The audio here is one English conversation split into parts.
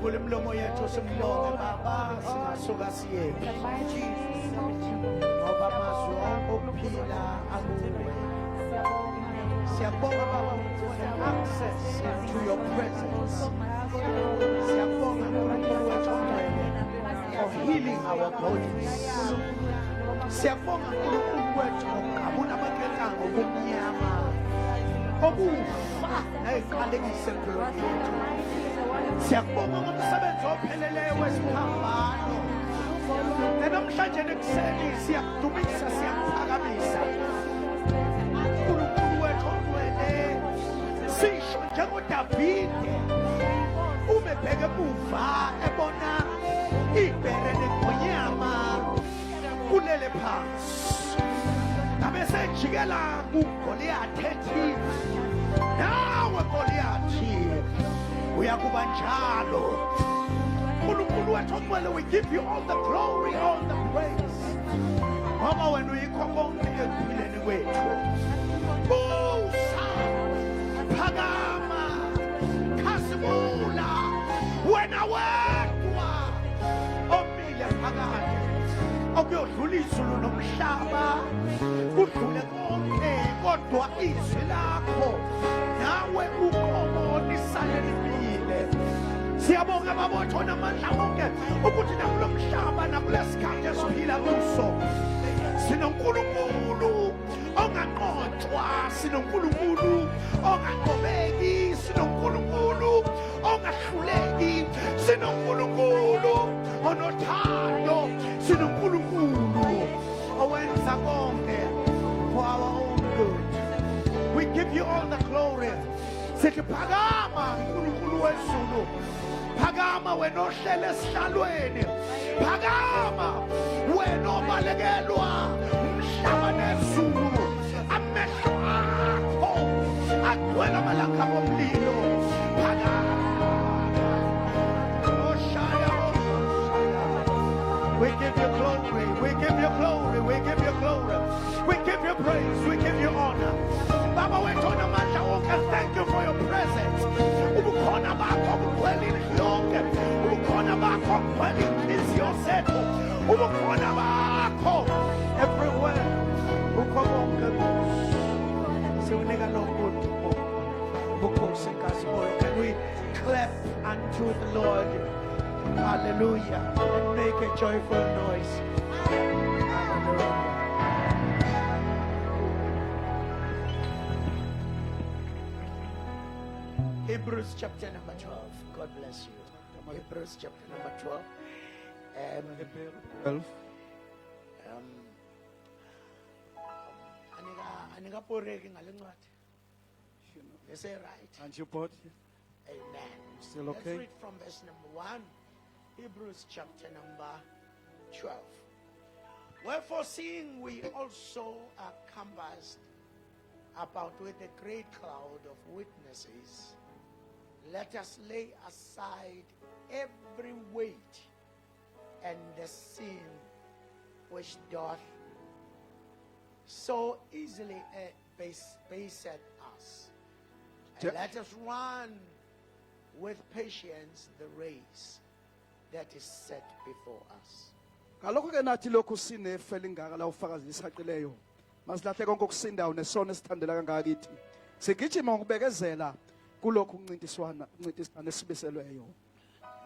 Imlomo yethu simbonge Baba singasuka siye ngoba amazwi okuphila akuwe. Siyabonga Baba for access to your presence. Siyabonga uNkulunkulu wethu for healing our bodies. Siyabonga uNkulunkulu wethu ngokugabula amaketanga obumnyama okufa nayiqalekise empilweni yethu. Siyabonga ngomsebenzi opheleleyo wesiphambano. Namhlanje nekuseni siyakudumisa siyakuphakamisa. uNkulunkulu wethu ongcwele sisho njengoDavide umebheke emuva ebona ibhere negonyama kulele phansi. Abese jikela kuGoliath ethi nawe Goliathi uyakuba njalo. uNkulunkulu wethu ongcwele, we give you all the glory, all the praise. Ngoba wena uyikho konke ekuphileni kwethu. Busa, phakama, khazimula, wena wedwa omile phakade okuyodlula izulu nomhlaba, kudlule konke kodwa izwi lakho nawe ukhona isalelile. Siyabonga babotho namandla wonke ukuthi nakulo mhlaba nakulesikhathi esiphila kuso sinoNkulunkulu ongaqothwa, sinoNkulunkulu ongaqobeki, sinoNkulunkulu ongahluleki, sinoNkulunkulu onothando, sinoNkulunkulu owenza konke for our own good. We give you all the glory. Sithi phakama uNkulunkulu wezulu, phakama wena ohlele esihlalweni, phakama wena obalekelwa umhlaba nezulu. Amehlo akho agcwele amalanga omlilo. Phakama oshaya. We give you glory, we give you glory, we give you glory, we give you praise, we give you honor. Baba wethu namandla wonke, thank you for your presence. Ubukhona bakho bugcwele indlu yonke, ubukhona bakho bugcwele inhliziyo zethu, ubukhona bakho everywhere. Ukho konke siwunika lokhu bukhosi nkazi moyo. Can we clap unto the Lord? Hallelujah, and make a joyful noise. Hallelujah. Hebrews chapter number 12. God bless you. Hebrews chapter number 12. 12. Anika poreki ngale ncwadi. Is that right? And you bought? Amen. Still okay? Let's read from verse number 1. Hebrews chapter number 12. Wherefore, seeing we also are compassed about with a great cloud of witnesses, let us lay aside every weight and the sin which doth so easily beset us. And let us run with patience the race that is set before us. Kalokho ke nathi lokhu sinefele ingaka la ufakazi lisaqileyo. Masilahle konke okusindayo nesona sithandela kangaka kithi. Sigijima ngokubekezela kulokhu uncintiswana esibiselweyo.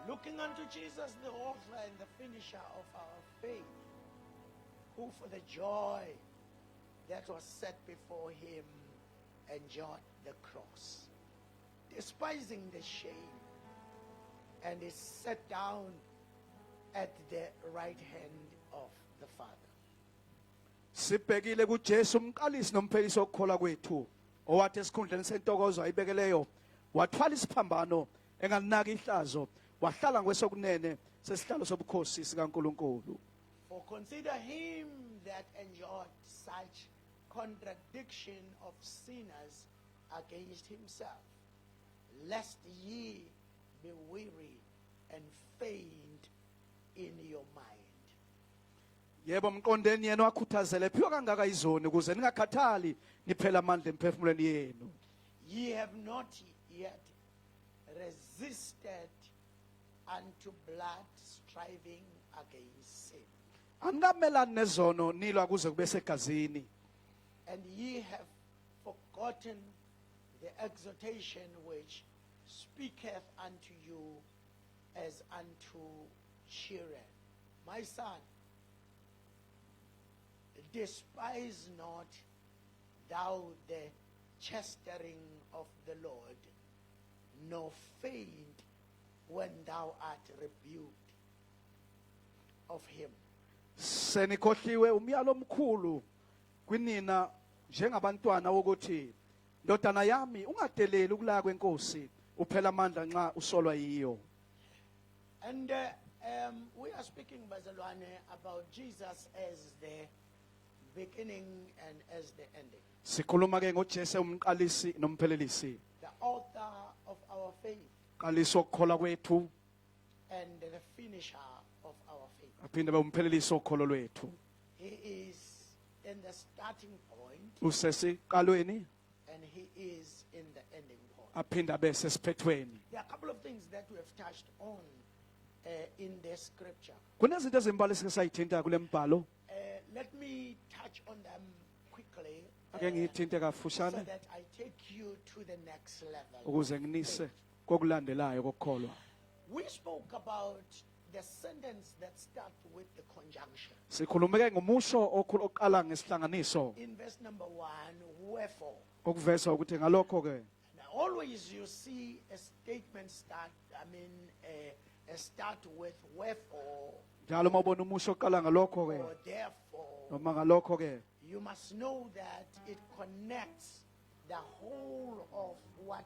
Looking unto Jesus, the author and the finisher of our faith, who for the joy that was set before him endured the cross, despising the shame, and is set down at the right hand of the Father. Sibhekile kuJesu umqalisi nomphelisi okukholwa kwethu, owathi esikhundleni sentokozo ayibekeleyo wathwala isiphambano engalinaki ihlazo, wahlala ngwesokunene sesihlalo sobukhosi sikaNkulunkulu. For consider him that endured such contradiction of sinners against himself, lest ye be weary and faint in your mind. Yebo mqondeni yena wakhuthazele phiwa kangaka izoni ukuze ningakhathali niphela amandla emphefumulweni yenu. Ye have not yet resisted unto blood, striving against sin. Anikamelani nezono nilwa kuze kube segazini. And ye have forgotten the exhortation which speaketh unto you as unto children. My son, despise not thou the chastening of the Lord, nor faint when thou art rebuked of him. Senikhohliwe umyalo omkhulu kwinina njengabantwana wokuthi ndodana yami ungadeleli ukulaya kwenkosi uphela amandla nxa usolwa yiyo. And we are speaking, Bazalwane, about Jesus as the beginning and as the ending, Sikhuluma ke ngoJesu umqalisi nomphelelisi. the author of our faith Qalisa ukukholwa kwethu and the finisher of our faith. aphinde abe umphelelisi wokholo lwethu. He is in the starting point Usesiqalweni and he is in the ending point. aphinde abe sesiphethweni. There are a couple of things that we have touched on in the scripture. Kunezinto ezimbalwa esingayithinta kule mbhalo. Let me touch on them quickly Ake ngithinte so kafushane that I take you to the next level. ukuze nginise kokulandelayo kokukholwa. We spoke about the sentence that starts with the conjunction. Sikhulumeke ngomusho oqala ngesihlanganiso In verse number 1, wherefore. okuveza ukuthi ngalokho ke Now, always you see a statement start with wherefore njalo uma ubona umusho oqala ngalokho ke or therefore. noma ngalokho ke You must know that it connects the whole of what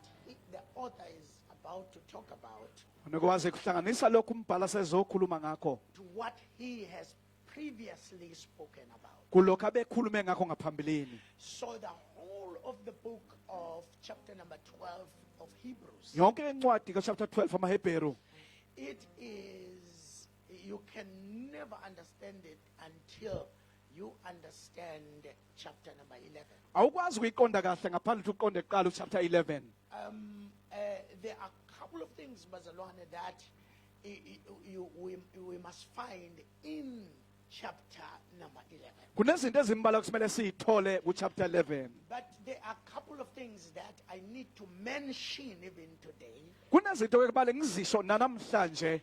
the author is about to talk about nokwazi kuhlanganisa lokhu umbhala sezokhuluma ngakho to what he has previously spoken about. kulokho abekhulume ngakho ngaphambilini. So the whole of the book of chapter number 12 of Hebrews, Yonke incwadi kaChapter 12 amaHebheru it is, you can never understand it until you understand chapter number 11. awukwazi ukuyiqonda kahle ngaphandle ukuthi uqonde kuqala uChapter 11. There are a couple of things, Bazalwane, that we must find in chapter number 11. Kunezinto ezimbalwa kusemele siyithole kuChapter 11. But there are a couple of things that I need to mention even today. Kunezinto ekubale ngizisho nanamhlanje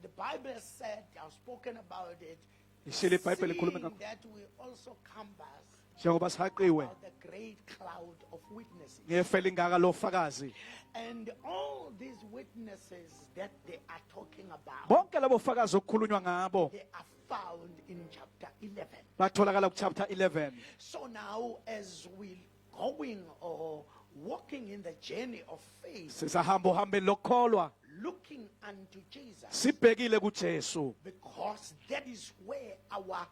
The Bible said, I've spoken about it, ishilo iBhayibheli likhuluma seeing ngakho that we also compass njengoba sihaqiwe about the great cloud of witnesses. ngefe lingaka lofakazi. And all these witnesses that they are talking about, Bonke labo fakazi okukhulunywa ngabo they are found in chapter 11. batholakala kuChapter 11. So now, as we going or walking in the journey of faith, Sisahamba uhambeni lokholwa looking unto Jesus, sibhekile kuJesu. because that is where our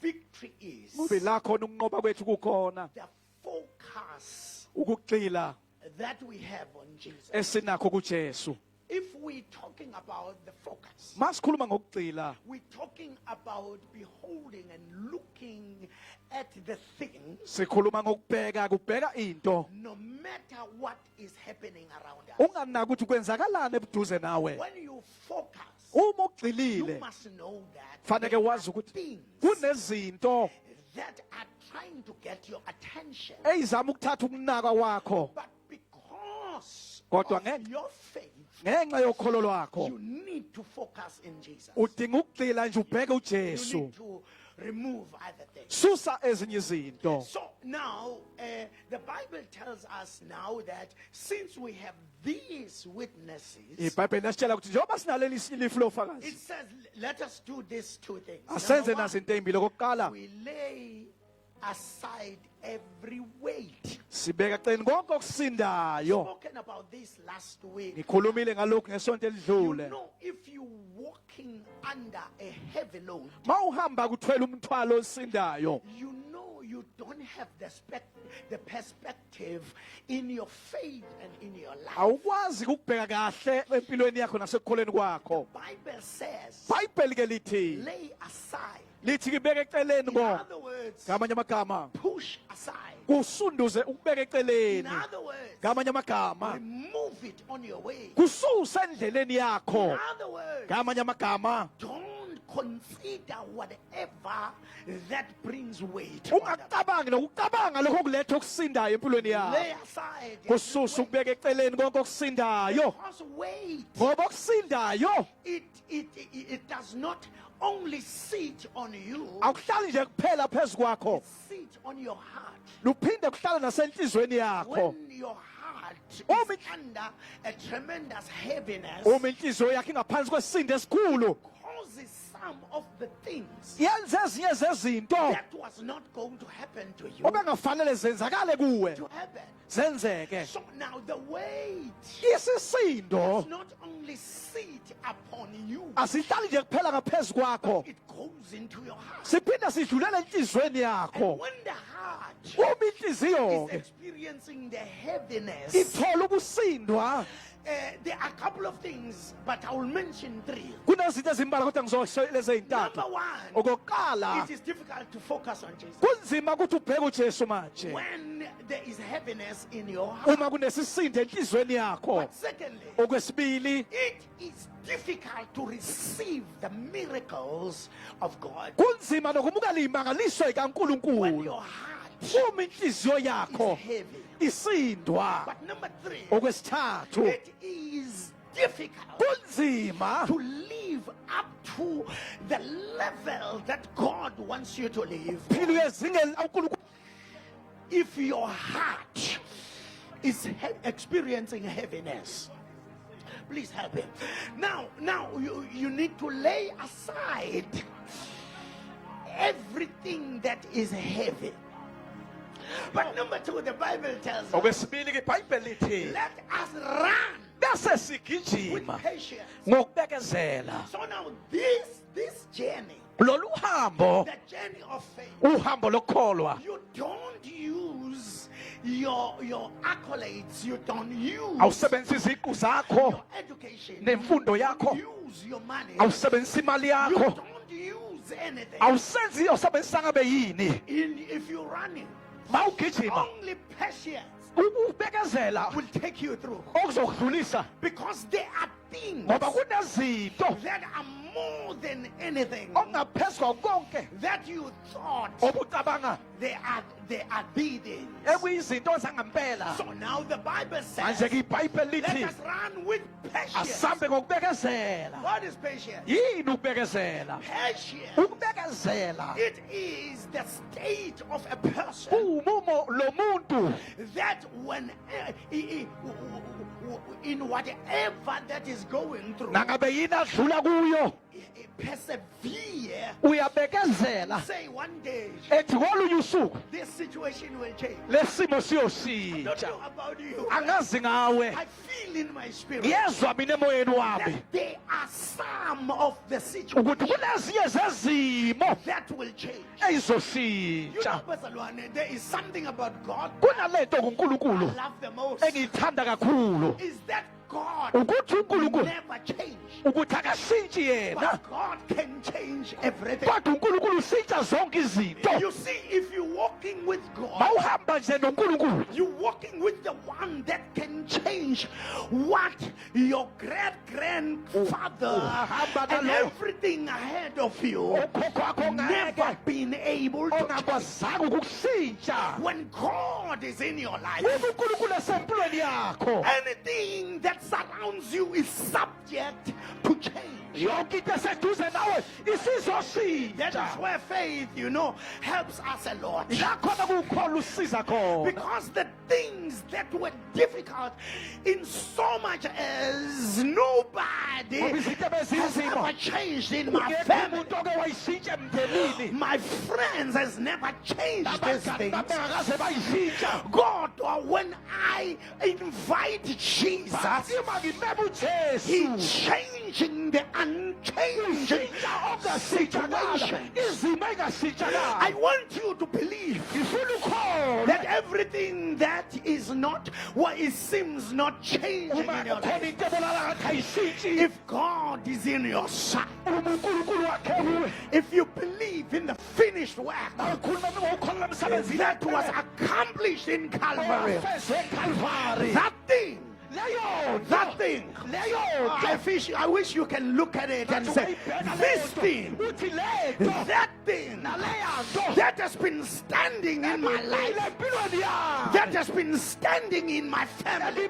victory is. Kube la khona ukunqoba kwethu kukhona The focus ukugxila that we have on Jesus. esinakho kuJesu. If we're talking about the focus, Masikhuluma ngokugxila we're talking about beholding and looking at the things, sikhuluma ngokubheka kubheka into no matter what is happening around us. unganaki ukuthi kwenzakalani ebuduze nawe. When you focus, Uma you ugxilile must know that faneke there wazi are ukuthi things kunezinto that are trying to get your attention. eyizama ukuthatha ukunaka kwakho But because Kodwa of ngenxa- your faith, ngenxa yokholo lwakho you need to focus in Jesus. udinga ukugxila nje ubheke You uJesu need to remove other things. susa ezinye izinto. So now, the Bible tells us now that since we have these witnesses, iBhayibheli lasitshela ukuthi njengoba sinaleli lifu it lofakazi says, let us do these two things. asenze Number nazo one, into ezimbili. Okokuqala we lay aside every weight. sibeka eceleni konke okusindayo. Spoken about this last week. Ngikhulumile ngalokhu ngesonto You elidlule. know, if you walking under a heavy load, Mawuhamba kuthwele umthwalo osindayo you know you don't have the perspective in your faith and in your life. awukwazi ukubheka kahle empilweni yakho nasekukholeni kwakho. Bible says, iBhayibheli ke lithi lay aside. lithi kibeke eceleni In ngo other words, ngamanye amagama push aside. kusunduze ukubeka In eceleni other words, ngamanye amagama remove it on your way. kususe endleleni yakho In other words, ngamanye amagama don't consider whatever that brings weight. on the- ungacabangi nokucabanga lokho kuletha okusindayo empilweni yakho Lay aside. kususe ukubeka eceleni konke okusindayo Because weight, ngoba okusindayo it does not only sit on you, akuhlali nje kuphela phezu kwakho it sit on your heart. luphinde kuhlala nasenhlizweni yakho When your heart Uma- is under a tremendous heaviness, uma inhliziyo yakho ingaphansi kwesisindo esikhulu causes some of the things yenza ezinye zezinto that was not going to happen to you obengafanele zenzakale kuwe to happen. zenzeke So now the weight isisindo does not only sit upon you, asihlali nje kuphela ngaphezu kwakho it goes into your heart. siphinde sidlulele enhlizweni yakho And when the heart uma inhliziyo is experiencing the heaviness, ithola ukusindwa there are a couple of things, but I will mention three. kunezinto ezimbalwa kodwa ngizohleleza Number ey'ntathu one, okokuqala it is difficult to focus on Jesus. kunzima ukuthi ubheke ujesu manje When there is heaviness in your heart. uma kunesisindo enhlizweni yakho But secondly, okwesibili it is difficult to receive the miracles of God kunzima nokumukela iy'mangaliso when kankulunkulu your heart uma inhliziyo is yakho heavy. isindwa But number three, okwesithathu it is difficult kunzima to live up to the level that God wants you to live. philo ezingeni unkulunkulu If your heart is experiencing heaviness, please help him. Now you need to lay aside everything that is heavy. But number two, the Bible tells us, okwesibili ke ibhayibheli lithi let us run bese with sigijima patience. ngokubekezela So now this journey, lolu hambo the journey of faith, uhambo lokukholwa you don't use your accolades, you don't use awusebenzisa iziqu zakho your education, nemfundo you yakho. don't use your money, awusebenzisa imali you yakho don't use anything. awusenzi awusebenzisa ngabe yini If you're running, ma ugijima only patience ukubekezela will take you through, okuzokudlulisa because there are things ngoba kunezinto that are more than anything okungaphezu kwako konke that you thought obucabanga they are the things. ekuyizinto zangempela So now the Bible manje says, ke ibhayibheli let lithi us run with patience. asambe ngokubekezela What is patience? yini ukubekezela Patience. ukubekezela It is the state of a person umumo lomuntu that when in whatever that is going through, nangabe yini adlula kuyo persevere. uyabekezela Say one day ethi kolunye usuku this situation will change. lesimo I don't siyoshintsha know about you. angazi ngawe I feel in my spirit ngiyezwa mina emoyeni wami that there are some of the situations ukuthi kunezinye zezimo that will change. You eyizoshintsha know, Bazalwane, there is something about God kunalento I ngunkulunkulu love the most. engiyithanda kakhulu Is that God ukuthi unkulunkulu never change. ukuthi akashintshi yena But God can change everything. kodwa unkulunkulu ushintsha zonke izinto You see, if you're walking with God, mawuhamba nje nonkulunkulu you're walking with the one that can change what your grandfather Uhamba and nalo. everything ahead of you okhokho wakho never ngeke been able to change. ongakwazanga ukukushintsha When God is in your life, uma unkulunkulu esempilweni yakho anything that surrounds you is subject to change. yonke into eseduze nawe That isizoshintsha is where faith, helps us a lot. lakhona kuwukhola usiza khona Because the things that were difficult in so much as nobody ngoba izinto has ebezinzima ever changed in my ungekho family. umuntu oke wayishintsha emndenini My friends has never changed these abangani things. bami bengakaze bayishintsha God, when I invite Jesus, bathi uma ngimeme He ujesu changing the unchanging ushintsha ongashintshalala situation. izimo I engashintshakala want you to believe everything that is not what it seems not changing uma in your kukhona life, into ebonakala ngathi ayishintshi if God is in your side, uma uNkulunkulu wakhe kuwe if you believe in the finished work akhuluma ngokukholela emsebenzini that was accomplished in Calvary, owafezwe eKalvari that thing, leyo that thing, I wish you can look at it and say, this thing, uthi le that thing, that has been standing in my life, that has been standing in my family,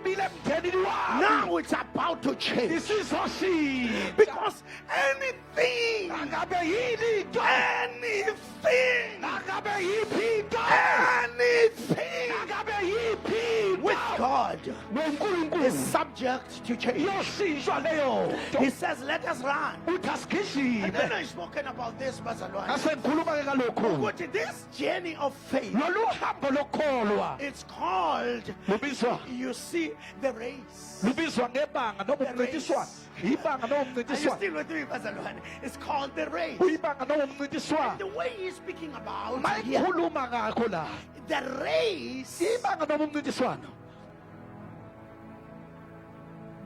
now it's about to change. isizoshintsha Because anything, ngabe yini into anything, ngabe yiphi into anything ngabe yiphi with God noNkulunkulu is subject to change. yoshintshwa leyo He says, let us run. uthi And asigijime then I've spoken about this, Bazalwane. asengikhuluma ke kalokhu But this journey of faith, lolu hambo lokholwa it's called, lubizwa you see, the race. lubizwa ngebanga noma umncintiswano ibanga noma Are you umncintiswano still with me, Bazalwane? It's called the race. uyibanga noma umncintiswano The way he's speaking about here, mayikhuluma ngakho la the race ibanga noma umncintiswano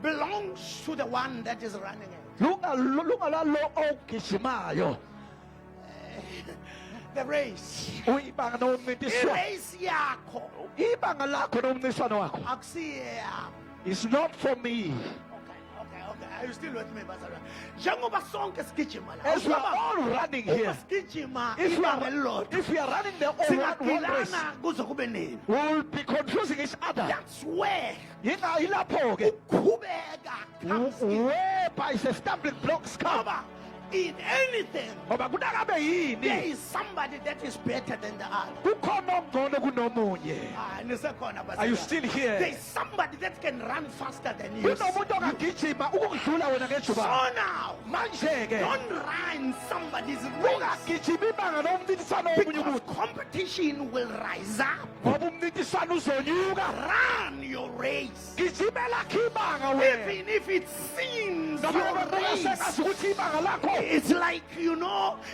belongs to the one that is running it. lungalalo ogijimayo The race. uyibanga noma umncintiswano Race yakho. ibanga lakho noma umncintiswano wakho Akusiye yakho. is not for me. Okay. Are you still with me, Bazalwane? Njengoba sonke sigijima la. As we are all running here, Sigijima if we ibanga elilodwa. are running the all one race, Singagilana kuze kube nini. we will be confusing each other. That's where Yilapho ke ukukhubeka comes in. whereby is a stumbling blocks come. Ngoba in anything, Ngoba kunakabe there yini is somebody that is better than the other. kukhona ongcono kunomunye. Nisekhona, Are you Bazalwane. still There here? is somebody that can run faster than you. Kunomuntu ongagijima ukudlula wena So ngejuba. now, Manje ke don't run somebody's race. ungagijima ibanga noma umncintiswano womunye Because umuntu. competition will rise up. Ngoba umncintiswano uzonyuka. Run your race. Gijimela ibanga wena. Even if it seems Ngoba your race race, ukuthi ibanga lakho it's like,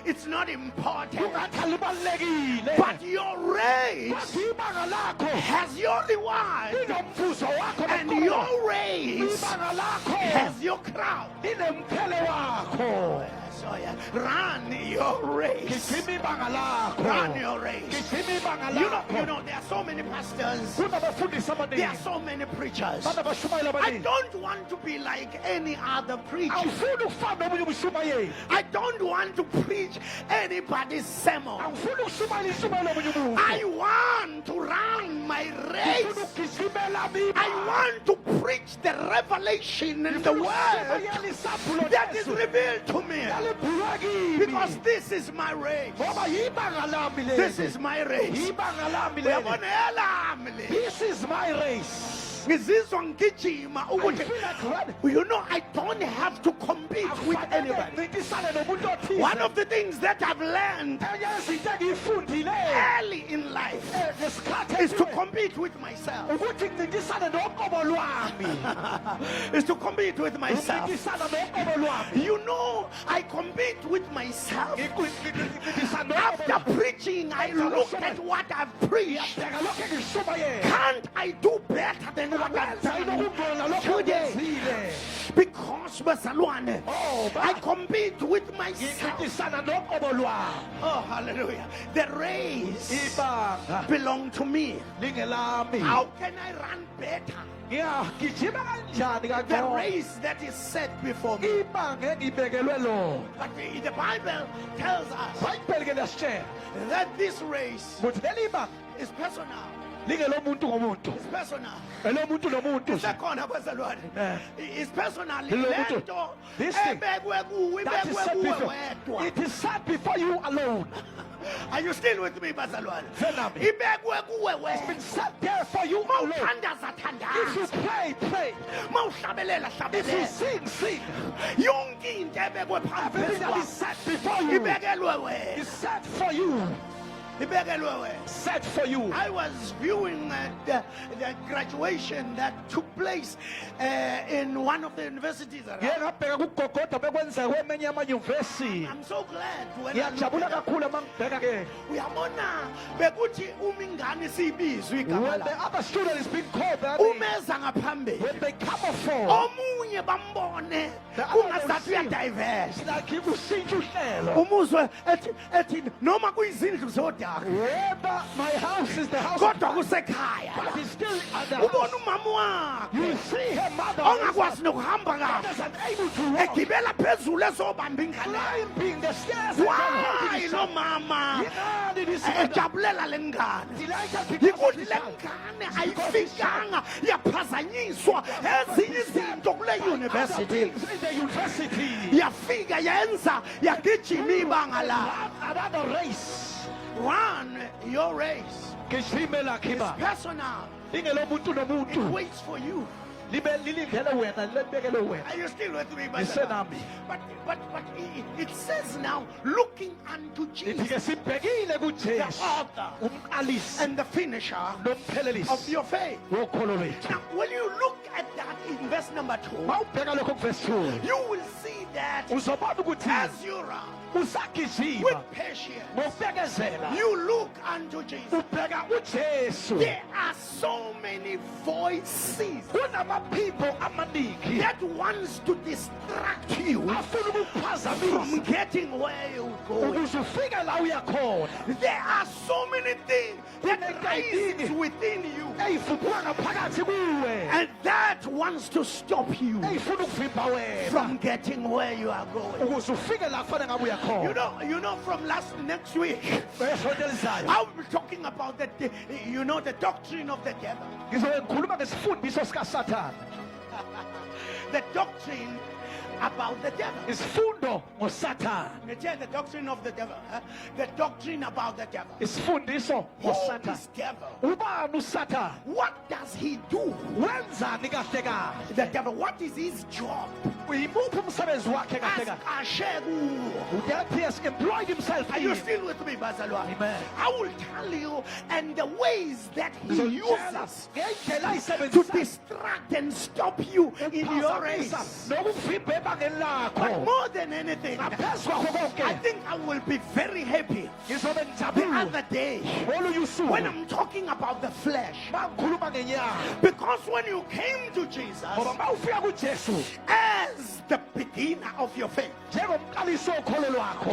it's not important. ungathi libalekile. But your race Kwathi ibanga lakho has your reward. linomvuzo wakho And nokhona. your race Ibanga lakho has your crown. linemphele wakho. So yeah, run your race. Gijima ibanga lakho. Run your race. Gijima ibanga You lakho. know, there are so many pastors. Kunabafundisi There are abaningi. so many preachers. Banabashumayeli I abaningi. don't want to be like any other preacher. Awufuni ukufana nomunye umshumayeli. I don't want to preach anybody's sermon. Awufuni ukushumayela inshumayelo yomunye umuntu. I want to run my Ufuna race. ukugijimela mina. I want to preach the revelation in the word Ukushumayela isaphulelo that is Jesu. revealed to me. Yalibhulwa kimi. Because this is my race. Ngoba yibanga lami leli. This is my race. Yibanga lami leli. Uyabona elami le. This is my race. Ngizizwa ngigijima I ukuthi, feel like running. I don't have to compete with anybody. Ngicintisane nomuntu othize. One of the things that I've learned Enye yezinto engiyifundile early in life ngesikhathi is to esiwe, compete with myself. ukuthi ngincintisane noqobo lwami. Is to compete with myself. Ngincintisana noqobo lwami. I compete with myself. Ngincintisana noqobo After lwami. preaching, I look at what I've preached. Bheka lokho engishumayela. Can't I do better than what I've Ngiyakwenza done ukubona lokho today? engenzile. Because, Bazalwane, Oh, I compete with myself. Ngincintisana noqobo lwami. Oh, hallelujah. The race Ibanga belongs to me. lingelami. How can I run better? Ngiyagijima kanjani The kangcono? race that is set before me. Ibanga engibekelwe lona. But the Bible tells us Bayibhele ke lasitshela that this race ukuthi leli ibanga is personal. lingelomuntu ngomuntu. It's personal. Elomuntu nomuntu. Sekhona bazalwane. It's personal. Lomuntu. Lento This thing ebekwe kuwe, that is ibekwe set kuwe before. wedwa. It is set before you alone. Are you still with me, bazalwane? Velami. Ibekwe kuwe It's been wedwa. set there for you alone. Mawuthandaza If you thandaza. pray, pray. Mawuhlabelela If you hlabelela. sing, sing. Yonke into ebekwe phambi Everything that is kwakho set before you ibekelwe wena. is set for you. Ibekelwe wena. set for you. I was viewing the graduation that took place in one of the universities around. Ngeke ngabheka kugogoda bekwenzeka kwemenye amanyuvesi. I'm so glad when I look Ngiyajabula at that. kakhulu uma ngibheka ke. Uyabona bekuthi umingane siyibizwe igama When the lakhe. other student is being called that name, Umeza ngaphambili. when they come forward, Omunye bambone The other ungazathi will see. uyadiverse. it's like ushintsha uhlelo. Umuzwe ethi noma kuyizindlu zodaka Whether my house is the house of kodwa God, kusekhaya. but it's still at the Ubona house. umama You wakhe see her mother ongakwazi nokuhamba that kahle is unable to walk, egibela phezulu ezobamba ingane. climbing the stairs and Why holding lo his mama hand in his ejabulela le ngane? Delighted because of Yikuthi his le hand. ngane ayifikanga yaphazanyiswa ezinye izinto kule university. Things in the university. Yafika yenza yagijima ibanga la. Another race. Run your race. Gijimela khiba. Personal. Lingelomuntu It nomuntu. waits for you. Libe lilindele wena libekele wena. Are you still with me, Lisenami. But it says now, looking unto Ithi Jesus, ke sibhekile the kuJesu. author Umqalisi and the finisher of nomphelelisi your faith. wokholo lwethu. Now, when you look at that in verse number 2, Mawubheka lokho kuverse 2. you will see that Uzobona ukuthi as you run usagijima with patience, ngokubekezela. you look unto Jesus. Ubheka uJesu. There are so many voices Kunamaphimbo amaningi that wants to distract you afuna from ukukuphazamisa getting where you go. ukuze ufike la uya khona. There are so many things that rise within you, Eyifuphuka ngaphakathi kuwe. and that wants to stop you Eyifuna ukuvimba wena from getting where you are going. ukuze ufike la kufanele ngabe uya You khona. know, from next week, Esonto elizayo I will be talking about the doctrine of the devil, ngizobe ngikhuluma ngesifundiso sikaSathane. the doctrine about the devil. Isifundo ngoSathane. The doctrine of the devil, the doctrine about the devil. Isifundiso Who ngoSathane. is devil? Ubani uSathane? What does he do? Wenzani kahle kahle? The devil, what is his job? Uyimuphi umsebenzi wakhe kahle Ask kahle? Ashegu. That he has employed himself Are you in. still with me, Bazalwa? Amen. I will tell you, and the ways that he uses ngendlela to ayisebenzisayo distract and stop you in your race. nokuvimba ebangeni But lakho. more than anything, Ngaphezu kwakho I konke think I will be very happy ngizobe the ngijabule other day ngolunye usuku when I'm talking about the flesh. ma ngikhuluma ngenyama. Because when you came to Jesus Ngoba ma ufika kuJesu as the beginner of your faith, njengomqalisi wokholo lwakho,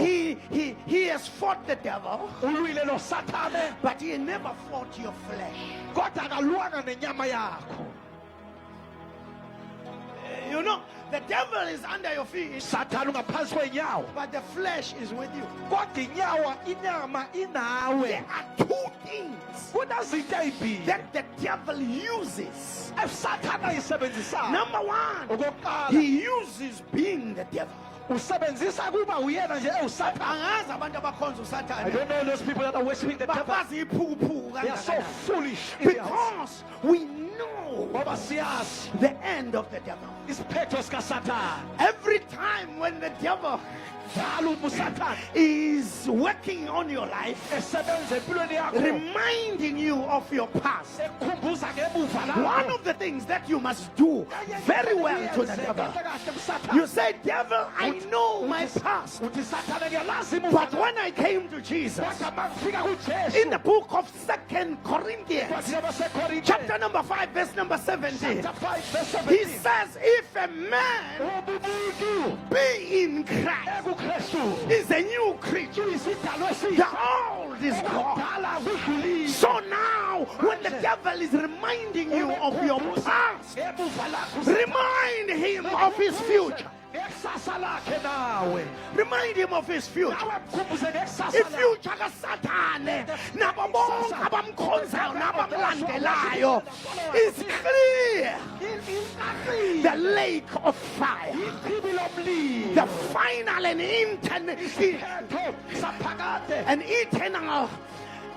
he has fought the devil, ulwile noSathane but he never fought your flesh. kodwa akalwanga nenyama yakho. You know, the devil is under your feet, Sathane ungaphansi kwenyawo but the flesh is with you. kodwa inyama inawe. There are two things Kunazinto ezimbili that the devil uses. eSathane ayisebenzisayo. Number one, Okokuqala he uses being the devil. usebenzisa kuba uyena nje ewuSathane. Angazi abantu abakhonza I uSathane don't know those people that are worshiping the devil. babazi iphukuphuku They are so kangakanani. foolish in their hearts. Because we know Ngoba siyazi the end of the devil. isiphetho sikaSathane. Every time when the devil Njalo uSathane is working on your life, esebenza empilweni yakho reminding you of your past, ekhumbuza ngemuva lakho. one of the things that you must do very well to the devil, you say, devil, I know my past, uthi Sathane ngiyalazi imuva but lakho. when I came to Jesus, Kodwa ma ngifika kuJesu in the book of 2 Corinthians, kwathi nabaseKorinte chapter number 5, verse number 70, chapter 5 verse he 17. says, if a man Umuntu be in Christ, ekuKristu is a new creature. isidalwa The esisha. old is gone. Ekudala kudlulile. So now, when the devil is reminding you of your past, Ngemuva lakho remind him of his future. ngekusasa lakhe nawe. Remind him of his future. Nawe mkhumbuze ngekusasa lakhe. Ifuture kaSathane nabo bonke abamkhonzayo nabamlandelayo is clear. The lake of fire, Ichibi lomlilo. the final and Isiphetho saphakade. an eternal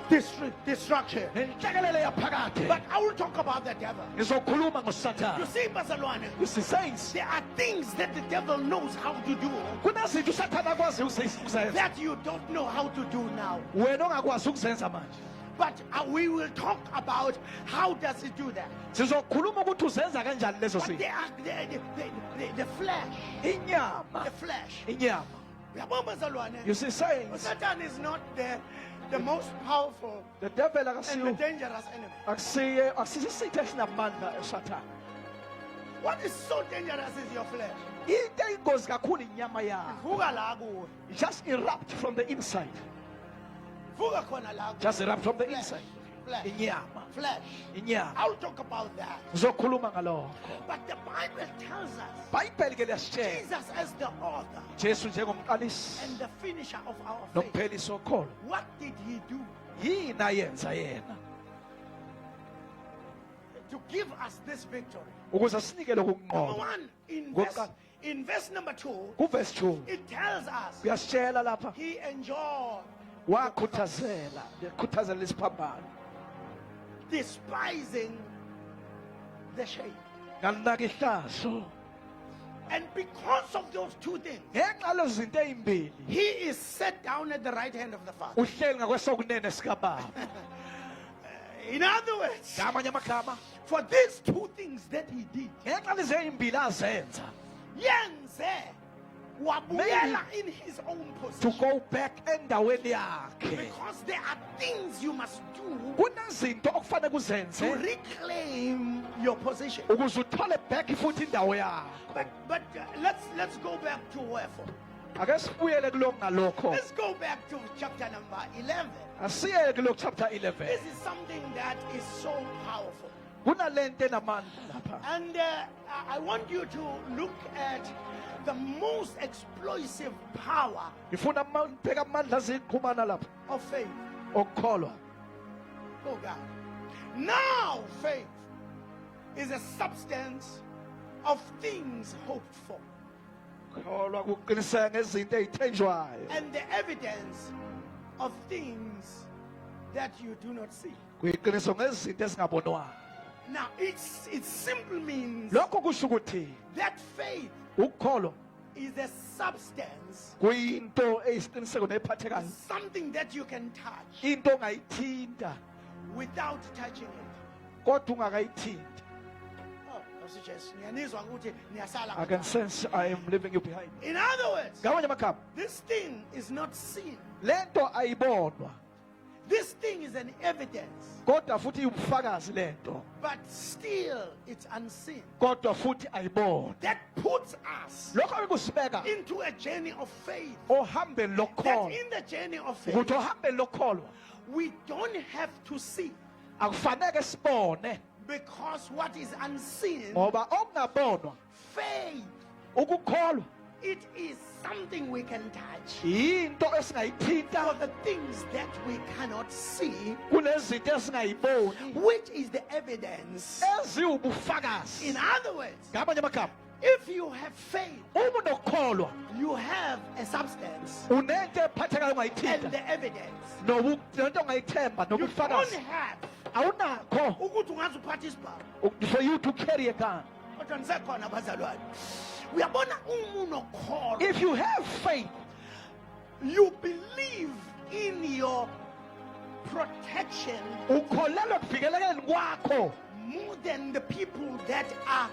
destruction. nenhlekelele yaphakade. But I will talk about the devil. Ngizokhuluma You ngoSathane. see, bazalwane, You see, saints, there are things that the devil knows how to do kunezinto uSathane akwazi ukuzenza that you don't know how to do now. wena ongakwazi ukuzenza manje. But we will talk about how does he do that. Sizokhuluma ukuthi uzenza kanjani lezo But zinto. they are the flesh. Inyama, The flesh. inyama. Uyabona, bazalwane? You see, saints, Satan is not the most powerful the devil and the akasiyo dangerous enemy. akusisithe esinamandla eSathane. What is so dangerous is your flesh. Into eyingozi kakhulu inyama yakho. Vuka la kuwe. It just erupt from the inside. Vuka khona la kuwe. Just erupt from the Flesh. inside. Flesh. Inyama, Flesh. inyama. I'll talk about that. Ngizokhuluma ngalokho. But the Bible tells us Bhayibheli ke liyasitshela Jesus as the author Jesu njengomqalisi and the finisher of our faith. nomphelisi wokholo. What did he do Yini ayenza yena to give us this victory? ukuze sinike lokhu Number kunqoba? one, Ngokuqala. in verse number 2, Kuverse 2 it tells us kuyasitshela lapha he enjoyed wakhuthazela isiphambano despising the shame. ngalunaka ihlazo. And because of those two things, Ngenxa yalezo zinto ezimbili he is set down at the right hand of the Father. uhleli ngakwesokunene sikababa. In other words, Ngamanye amagama, for these two things that he did, ngenxa lezi ezimbili azenza yenze wabuyela in his own to position. go back endaweni yakhe. Because there are things you must do Kunezinto okufanele to kuzenze reclaim your position. ukuze uthole back futhi indawo yakho. But let's go back to wherefore. Ake sibuyele kuloko ngalokho. Let's go back to chapter number 11. Asiyeke kuloko chapter 11. This is something that is so powerful. Kunalento enamandla lapha. And I want you to look at the most explosive power Ngifuna ngibheka amandla aziqhumana lapha of faith. okukholwa. Oh God. Now faith is a substance of things hoped for Kholwa kuqiniseka ngezinto ezithenjwayo. and the evidence of things that you do not see. Kuyiqiniso ngezinto ezingabonwayo. Now it simply means Lokho kusho ukuthi that faith ukukholwa is a substance, kuyinto eyisiqiniseko nephathekayo. something that you can touch Into ongayithinta without touching it. kodwa ungakayithinti. Oh, Pastor Jess, ngiyanizwa ukuthi niyasala I can ngaphandle. sense I am leaving you behind. In other words, Ngamanye amagama, this thing is not seen. lento ayibonwa This thing is an evidence, kodwa futhi ubufakazi lento but still it's unseen. kodwa futhi ayibonwa. That puts us Lokho kusibeka into a journey of faith. ohambeni That lokukholwa. in the journey of faith, Ukuthi ohambeni lokukholwa we don't have to see, akufanele sibone because what is unseen, ngoba okungabonwa faith, ukukholwa it is something we can touch. into For esingayithinta the things that we cannot see, kunezinto esingayiboni which is the evidence. eziwubufakazi. In other words, Ngamanye amagama, if you have faith, uma unokukholwa you have a substance unento ephathekayo and ongayithinta the evidence. nento ongayithemba You don't nobufakazi have awunakho ukuthi ungaze uphathe isibhamu. for you to carry a gun. Kodwa nisekhona abazalwane. Uyabona uma unokholwa, If you have faith, you believe in your protection ukholelwa kuvikelekeni kwakho more than the people that are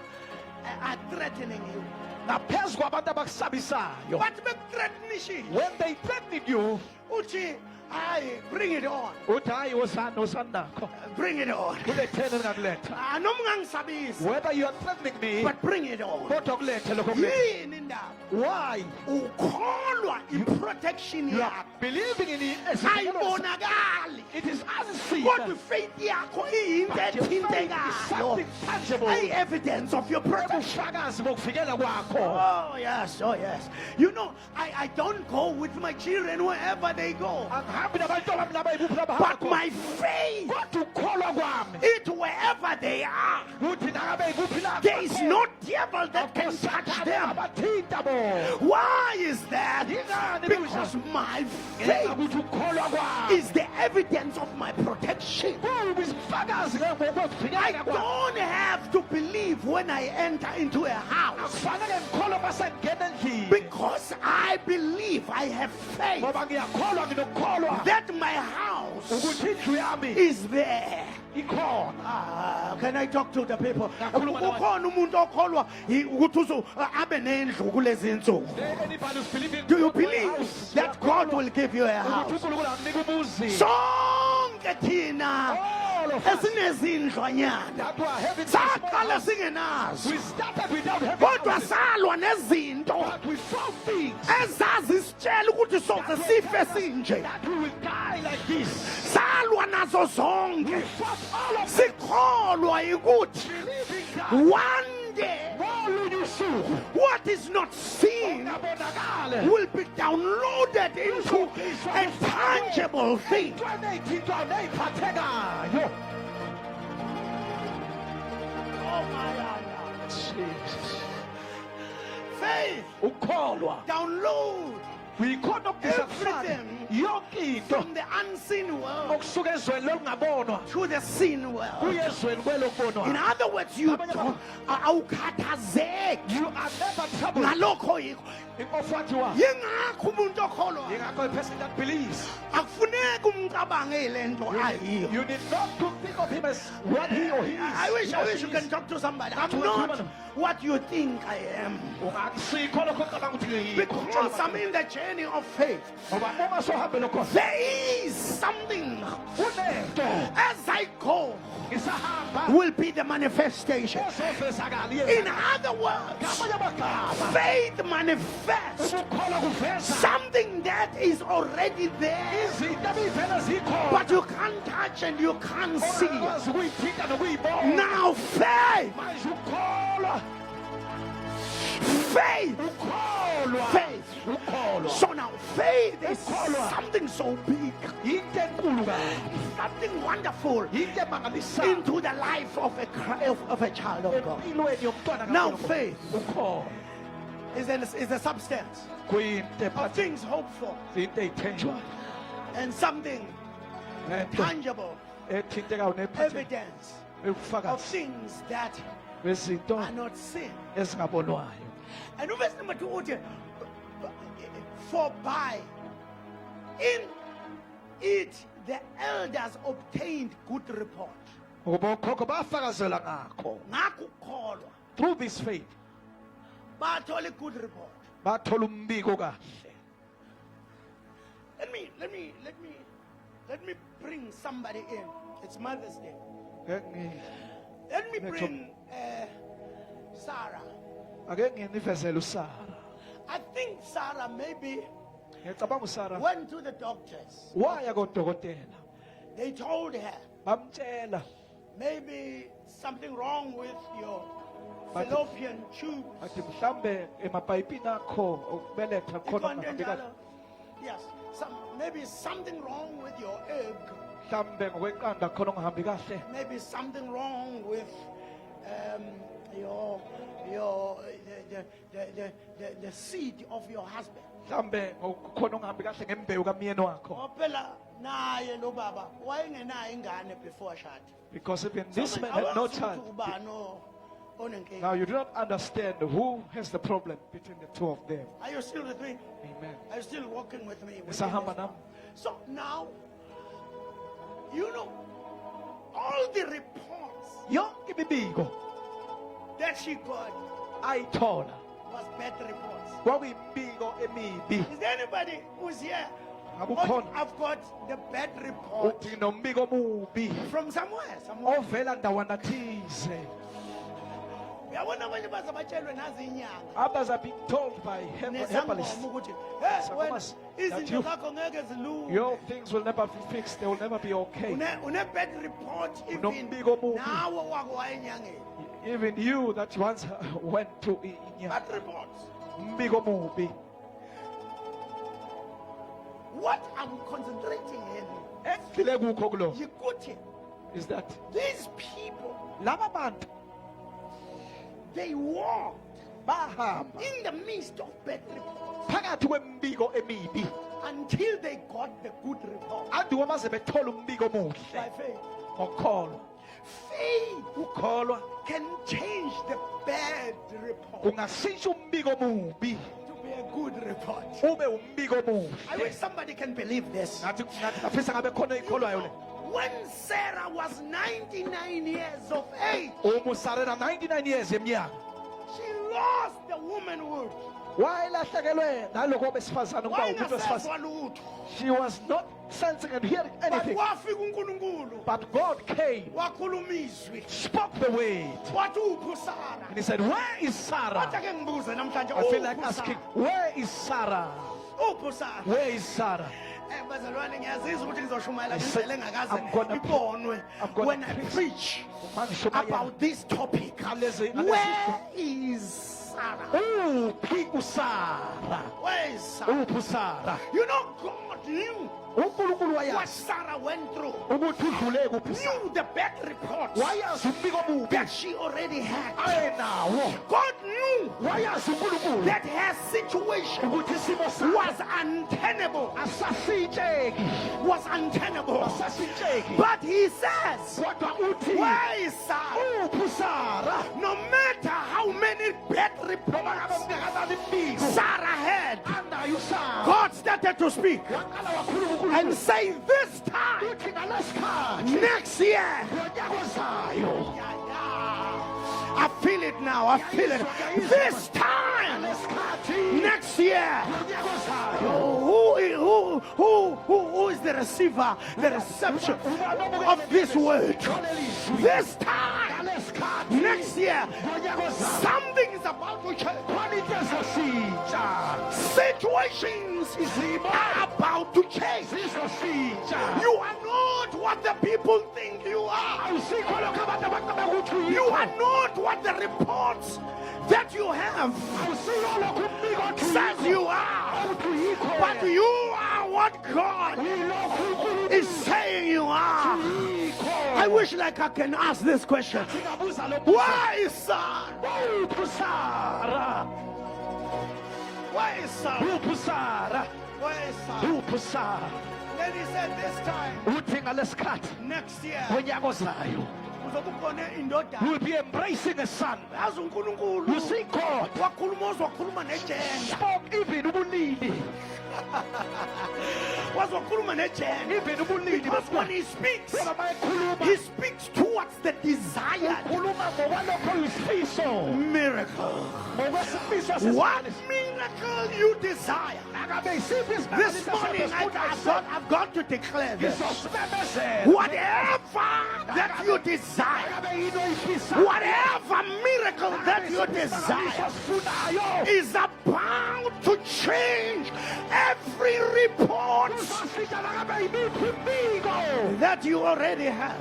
threatening you. ngaphezu kwabantu abakusabisayo. But bekuthreatenishile, When they threaten you, uthi hayi, bring it on. uthi hayi wosani nakho Bring it on. kuletheni engakuletha. Noma ungangisabisi, Whether you are threatening me but bring it on. kodwa kulethe lokho kulethe. Yini indaba? Why? Ukholwa i-protection You are yakho believing in it. ayibonakali, It is unseen. kodwa faith yakho iyinto But your faith is ethintekayo, something tangible. evidence of your protection. Ubufakazi bokuvikela kwakho. Oh yes, oh yes. You know, I don't go with my children wherever they go, Angihambi nabantwana bami abayibuphi but labahamba my faith, kodwa ukukholwa kwami it wherever they are, kuthi nakabe yikuphi lapho there is no devil that can touch them. abathinta bona. Why is that? Yingani Because my faith ukuthi ukukholwa kwami is the evidence of my protection. ubufakazi I bokuvikeleka kwami. don't have to believe when I enter into a house. Akufanele ngikholwe masengena endlini Because I believe, I have faith ngoba ngiyakholwa nginokukholwa that my house ukuthi indlu yami is there. ikhona. Can I talk to the people? Ngakhuluma nabantu. Ukhona umuntu okholwa ukuthi abe nendlu kulezi insuku. Anybody who's believing Do you God for a believe house, that God will give you a ukuthi house? uNkulunkulu anginike umuzi. Sonke thina All of us esinezindlwanyana that were having saqala small singenazo we started without having kodwa houses, salwa nezinto but we found things ezazisitshela ukuthi soze sife sinje. that we will die like this. Salwa nazo zonke. We fought all of them, Sikholwa ukuthi believing that one day ngolunye usuku what is not seen ungabonakale will be downloaded into a tangible thing. into ey'thintwayo ey'phathekayo. Oh my God. Jesus. Faith Ukholwa download uyikhona ukudisafana everything yonke into from the unseen world okusuka ezweni lolungabonwa to the seen world. kuye ezweni In kwelokubonwa. other words, you don't awukhathazeki You are never troubled. ngalokho yikho. Of what you are. Yingakho umuntu okholwa Yingakho a person that believes. akufuneki umcabangele into ayiyo. You need not to think of him as what he or he is. I wish He or you she can is. talk to somebody. I'm That's what not human- what you think I am. Ungasikho lokho ocabanga ukuthi Because I'm in the journey of faith. ngoba uma sohambeni lokho There is something kunento as I go ngisahamba will be the manifestation. ezofezakala In other words, ngamanye amagama faith manifests ukukholwa kuveza something that is already there, izinto ebivele zikhona but you can't touch and you can't see. ongakwazi ukuyithinta nokuyibona. Now, faith, Manje ukholwa faith, ukholwa faith. ukholwa So now, faith is Ukholwa. something so big, into enkulu kabi, something wonderful into emangalisayo into the life of a child of God. empilweni yomntwana Now, kaNkulunkulu. faith ukholwa is a substance kuyinto of ephathekayo, things hoped for into eyithenjwayo and something nento tangible, ethintekayo nephathekayo evidence ubufakazi of things that bezinto are not seen. ezingabonwayo. And verse number 2 uthi, for by in it the elders obtained good report. Ngoba okhokho bafakazela ngakho. Ngakho ukukholwa Through this faith bathola good report. bathola umbiko kahle. Let me bring somebody in. It's Mother's Day. Let me Next bring Sarah. Ake nginivezele uSara. I think Sarah maybe Ngiyacabanga uSara went to the doctors. waya kodokotela. They told her Bamtshela maybe something wrong with your fallopian tube. athi mhlambe emapayipini akho okubeletha khona Ikhona kungahambi kahle. njalo. Yes, maybe something wrong with your egg. Mhlambe ngokweqanda khona ungahambi kahle. Maybe something wrong with your the seed of your husband. Mhlambe khona ungahambi kahle ngembewu kamyeni wakho. Phela naye lo baba wayengenayo ingane before shadi. Because even this man had no child. Now you do not understand who has the problem between the two of them. Are you still with me? Amen. Are you still walking with me? Nisahamba nami. So now, you know, all the reports Yonke imibiko that she got ayithola was bad reports. kwakuyimbiko emibi. Is there anybody who's here? Akukhona. I've got the bad report Uthi nombiko omubi from somewhere. ovela ndawana thize. Uyabona abanye baze batshelwe nazi inyanga. Others are being told by herbalists, Nesangoma ukuthi, "Hey, wena Sangomas, that izinto you- zakho ngeke zilunge." your things will never be fixed, they will never be okay. Une bad report even Unombiko omubi. nawe wako wayenyangeni. Even you that once went to inyanga, Bad reports. umbiko omubi. What I'm concentrating in Ekugxile kukho kulo yikuthi is that these people laba bantu they walked bahamba in the midst of bad reports phakathi kwembiko emibi until they got the good report ade kwamaze bethola umbiko by omuhle faith. ngokukholwa. Faith Ukukholwa can change the bad report kungashintsha umbiko omubi to be a good report. ube umbiko I omuhle. wish somebody can believe this. Ngathi ngafisa ngabe khona ikholwayo le. When Sarah was 99 years of age, Uma uSarah 99 years eminyaka she lost the womanhood. wayelahlekelwe naloko besifazane kuba umuntu wesifazane. Wayengazezwa lutho. She was not sensing and hearing But anything. wafika uNkulunkulu But God came, wakhuluma izwi. spoke the word, Wathi uphi uSarah? and He said, "Where is Wathi Sarah?" ake ngibuze namhlanje I feel like uphi asking, uSarah? "Where is Sarah? Uphi uSarah? Where is Sarah?" Bazalwane ngiyazizwa ukuthi ngizoshumayela I said, ngendlela engakaze I'm gonna ibonwe I'm gonna when I preach. preach Mangishumayela. about this topic. Ngalezi- Where is Sarah? Uphi uSarah? Where is Sarah? Uphi uSarah? You know, God knew uNkulunkulu what wayazi Sarah went through. ukuthi udlule kuphi uSarah. Knew the bad reports Wayazi umbiko omubi that she already had. ayenawo. God knew Wayazi uNkulunkulu that her situation ukuthi isimo sakhe was untenable. asasitsheki, Was untenable. asasitsheki. But he says, Kodwa uthi where is Sarah? uphi uSarah? No matter how many bad Noma ngabe reports kungakanani imbiko Sarah had, anayo uSarah. God started to speak Waqala wakhuluma uNkulunkulu and say, this time uthi ngalesikhathi next year. ngonyaka ozayo. I feel it now. I feel it. This time Ngesikhathi next year. ngonyaka ozayo. Who is the receiver, the reception of this word? This time next year, something is about to change. Situations are about to change. You are not what the people think you are. You are not what the reports that you have says you are. But you are what God is saying you are. I wish like I can ask this question. Why is Sarah? Why is Sarah? Why is Sarah? Then he said this time next year uzokukhona indodana. We'll be embracing a son. Yazi uNkulunkulu You see, God wakhuluma negender. spoke even ubulili. Wazokhuluma negender. Even ubulili. Because when he speaks, Ngoba mayekhuluma, he speaks towards the desired ukhuluma ngokwalokho yisifiso. miracle. Ngokwesifiso What sesimanje. miracle you desire? Akabe yisiphi isimanga This morning I've got to declare this. Whatever that you desire, whatever miracle that you desire is about to change every report that you already have.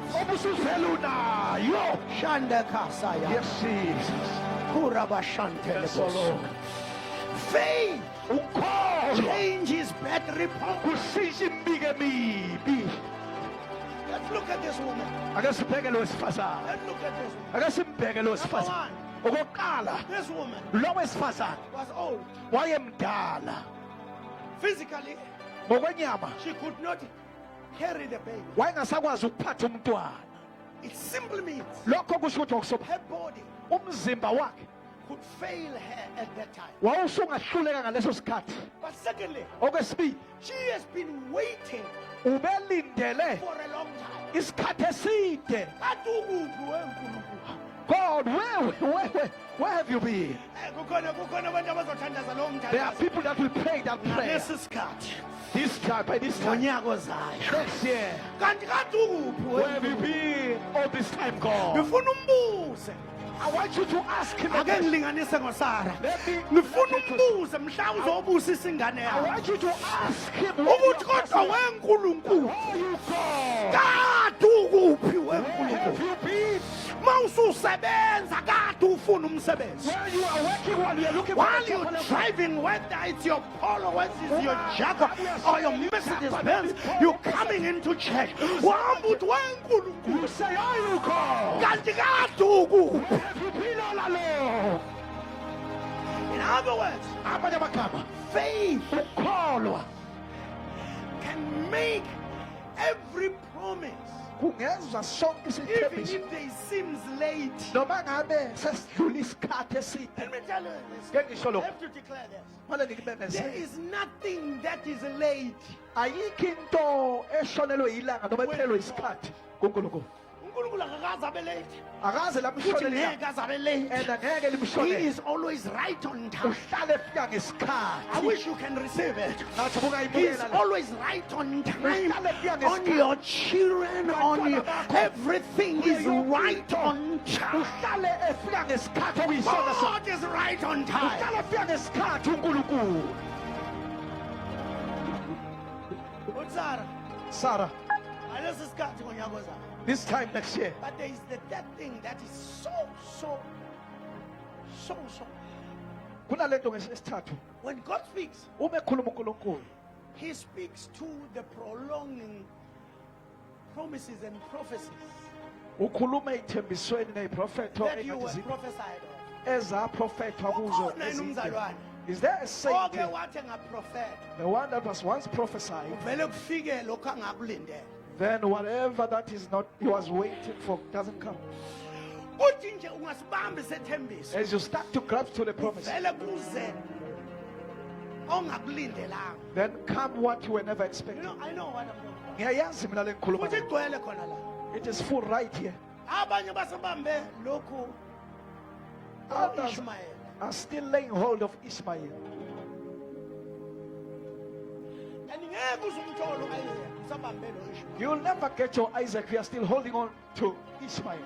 Shanda Kasaya. Yes, Jesus. Kurabashante Yes, Lord. Faith Ukholwa changes bad report. kushintsha imbiko emibi. Let's look at this woman. Ake sibheke lo wesifazane. Let's look at this woman. Ake simbheke lo Number wesifazane. one, Okokuqala, this woman lo wesifazane was old. wayemdala Physically, ngokwenyama, she could not carry the baby. wayengasakwazi ukuphatha umntwana. It simply means Lokho kusho ukuthi ngokusobha her body umzimba wakhe could fail her at that time. wawusungahluleka ngaleso sikhathi. But secondly, Okwesibili, she has been waiting ubelindele for a long time. isikhathi eside. Katukuphi weNkulunkulu? God, where have you been? Kukhona abantu abazothandaza lowo There are mthandazo. people that will pray that prayer. Ngalesi sikhathi This time, by this time, ngonyaka ozayo. next year, Kanti katukuphi where have you weNkulunkulu? been all this time, God? Ngifuna umbuze. I want you to ask him Ake again. ngilinganise ngosara. Let me- Ngifuna umbuze mhla uzobusisa ingane I yakho. want you to ask him Ukuthi kodwa weNkulunkulu where you go. kade ukuphi Where have weNkulunkulu? you been? Mawususebenza kade ufuna umsebenzi. Where you are working while you are looking for While a you're job. driving, whether it's your Polo, whether it's your Jaguar or your Mercedes Benz, you're coming into church. Wahamba uthi weNkulunkulu You say, are you go? kanti kade ukuphi? Where have you been all along? In other words, amanye amagama faith ukukholwa can make every promise, kungenza sonke even isithembiso if they seems late. noma ngabe sesidlula isikhathi eside. Let me tell you this. Ngeke ngisho I lokho. have to declare this. Manje ngikubemezele. There is nothing that is late. Ayikho into eshonelwe ilanga noma ephelelwe isikhathi kuNkulunkulu. uNkulunkulu akakaze abe late. Akaze Futhi lamshonela ngeke aze abe late. and angeke He limshonele. is always right on time. Uhlale efika I ngesikhathi. wish you can receive it. Nathi He's bungayibukela. always right on time. Uhlale efika On ngesikhathi. your children, on your bakho. everything is right on time. Uhlale efika ngesikhathi okuyisona sakho. God is right on time. Uhlale efika ngesikhathi uNkulunkulu. Utsara, Sarah, alesi sikhathi ngonyaka ozayo. this time next year. But there is that thing that is so. Kunalento ngesithathu. When God speaks, Uma ekhuluma uNkulunkulu, He speaks to the prolonging promises and prophecies ukhuluma ey'thembisweni ney'profetho that you were prophesied of. ezaprofethwa kuzo Ukhona yini ezinhle. umzalwane? Is there a saying Oke there? wathi ngaprofeta, The one that was once prophesied, uvele kufike lokho angakulindele. then whatever that is not, he was waiting for, doesn't come. Uthi nje ungasibambi sethembiso. As you start to grasp to the promise, Vele kuze ongakulindelanga. then come what you were never You expecting. know, I know what I'm talking Ngiyayazi mina le ngikhuluma about. Futhi ngayo. igcwele khona la. It is full right here. Abanye basebambe lokhu Others Ishmael. are still laying hold of Ishmael. And ngeke uzumthola uIsaac usabambe lo Ishmael. You'll never get your Isaac. You are still holding on to Ishmael.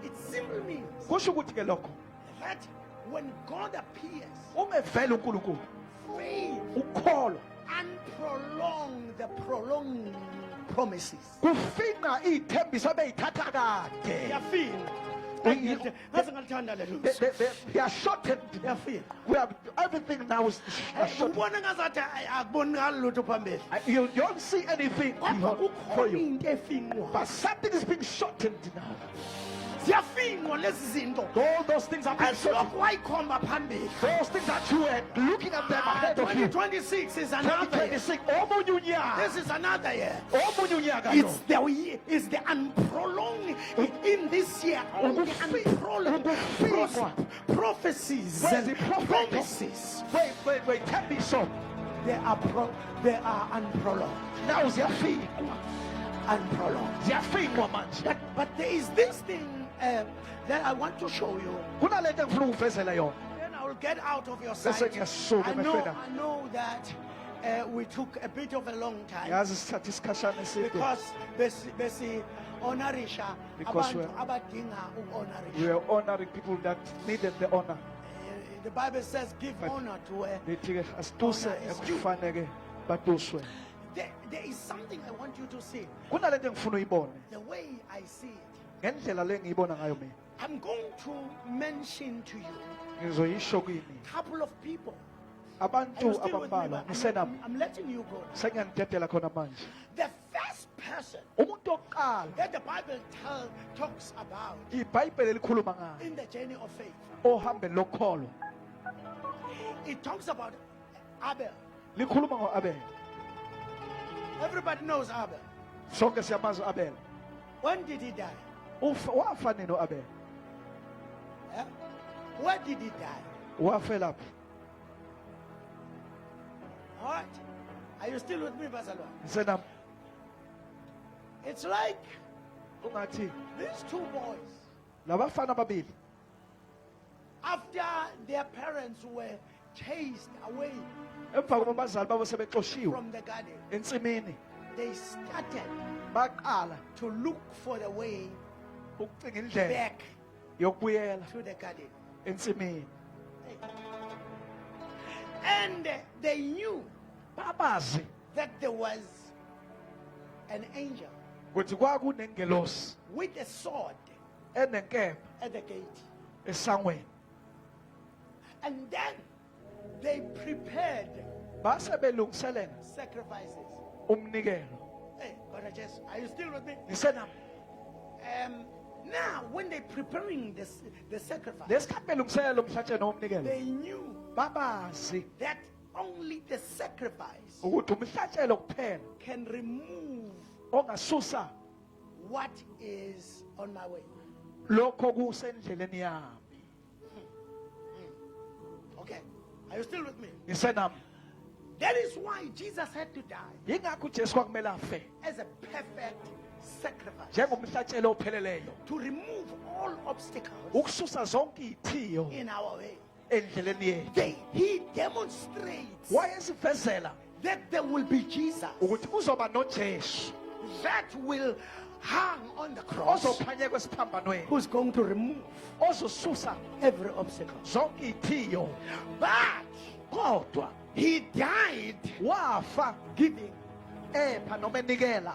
It simply means Kusho ukuthi ke lokho, that when God appears, uma evela uNkulunkulu, faith ukholwa and prolong the prolonged promises. kufinqa iy'thembiso abey'thatha kade. Iyafina. They- Ngaze ngalithanda lelo. They are shortened. Iyafina. We have everything now is shortened. Ubona ngazathi akubonakali lutho phambili. You don't see anything Kodwa for kukhona you. into efinqwa. But something is being shortened now. Ziyafinqwa lezi zinto. All those things are being shortened. Asilokhu wayikhomba phambili. Those things that you were looking at them ahead of you. 2026 is another year. 2026, omunye unyaka. This is another year. Omunye unyaka lo. It's the unprolonged in this year. All the unprolonged prophecies Where's and the prophet? promises. Wait, tell me so. They are unprolonged. Now ziyafinqwa. Unprolonged. Ziyafinqwa manje. But there is this thing that I want to show you. Kunalento engifuna ukuvezela yona. Then I will get out of your Bese sight. ngiyasuka I emehlweni. know that we took a bit of a long time Yazi sithatha isikhashana eside. because besi honorisha Because abantu abadinga We uhonorisha. were honoring people that needed the honor. The Bible says give honor to where Lithi-ke asituse Honor is due. ekufanele batuswe. there is something I want you to see. Kunalento engifuna uyibone. The way I see it. Ngendlela le ngiyibona ngayo mina. I'm going to mention to you Ngizoyisho kini. a couple of people. Are Abantu you still with me? abambalwa ngisenabo. I'm letting you go. Sengiyanidedela khona manje. The first person Umuntu wokuqala that the Bible talks about iBhayibheli likhuluma ngayo. in the journey of faith, Ohambeni lokholwa. it talks about Abel. Likhuluma ngo-Abel. Everybody knows Abel. Sonke siyamazi u-Abel. When did he die? Wafa nini u-Abel? Eh? Where did he die? Wafelaphi? All right. Are you still with me, Basalwa? Ngisenami. It's like Ungathi these two boys, labafana ababili after their parents were chased away emva kokuba abazali babo sebexoshiwe from the garden, ensimini they started baqala to look for the way ukucinga indlela back yokubuyela to the garden. ensimini. And they knew Babazi that there was an angel ukuthi kwakunengelosi with a sword enenkemba at the gate. esangweni. And then they prepared Base belungiselela sacrifices. umnikelo. Hey, God, are you still with me? Ngisenami. Now, when they're preparing the sacrifice, lesikhathi belungiselela umhlatshelo womnikelo they knew babazi that only the sacrifice ukuthi umhlatshelo kuphela can remove ongasusa what is on my way. lokho kusendleleni yami. Okay, are you still with me? Ngisenami. That is why Jesus had to die Yingakho uJesu kwakumele afe as a perfect sacrifice njengomhlatshelo opheleleyo to remove all obstacles ukususa zonke izithiyo in our way. endleleni yethu. He demonstrates Wayesivezela that there will be Jesus ukuthi kuzoba noJesu that will hang on the cross, ozophanyekwa esiphambanweni who's going to remove ozosusa every obstacle. zonke izithiyo. But Kodwa he died wafa giving. epha noma enikela,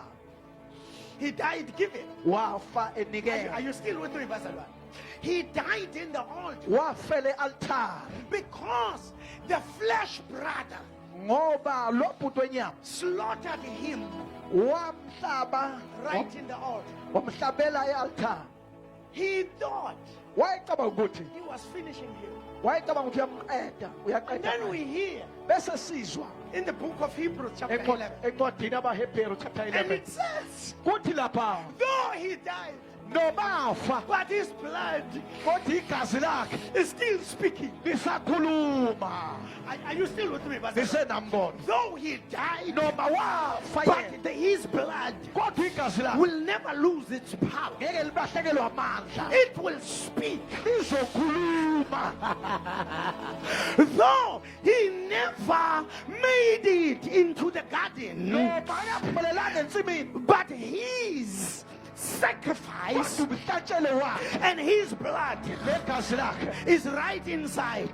He died giving. wafa Are enikela, you still with me, Pastor Lwan? He died in the altar wafele altare because the flesh brother ngoba lo bhuti wenyama slaughtered him wamhlaba right in the altar. wamhlabela e-altare. He thought Wayecabanga ukuthi he was finishing him. wayecabanga ukuthi uyamqeda And then we uyaqeda hear bese sizwa in the book of Hebrews, chapter 11, encwadini abaHebheru chapter and 11 it says, kuthi lapha though he died, nobafa but his blood kodwa igazi lakhe is still speaking. lisakhuluma. Are you still with me, Pastor? Lisenambono Though he died, noma wafa but yena his blood kodwa igazi lakhe will never lose its power. ngeke libahlekelwe amandla, It will speak. lizokhuluma. Though he never made it into the garden, Noma ayaphumelelanga ensimini but his sacrifice kodwa umhlatshelo wakhe and his blood negazi lakhe is right inside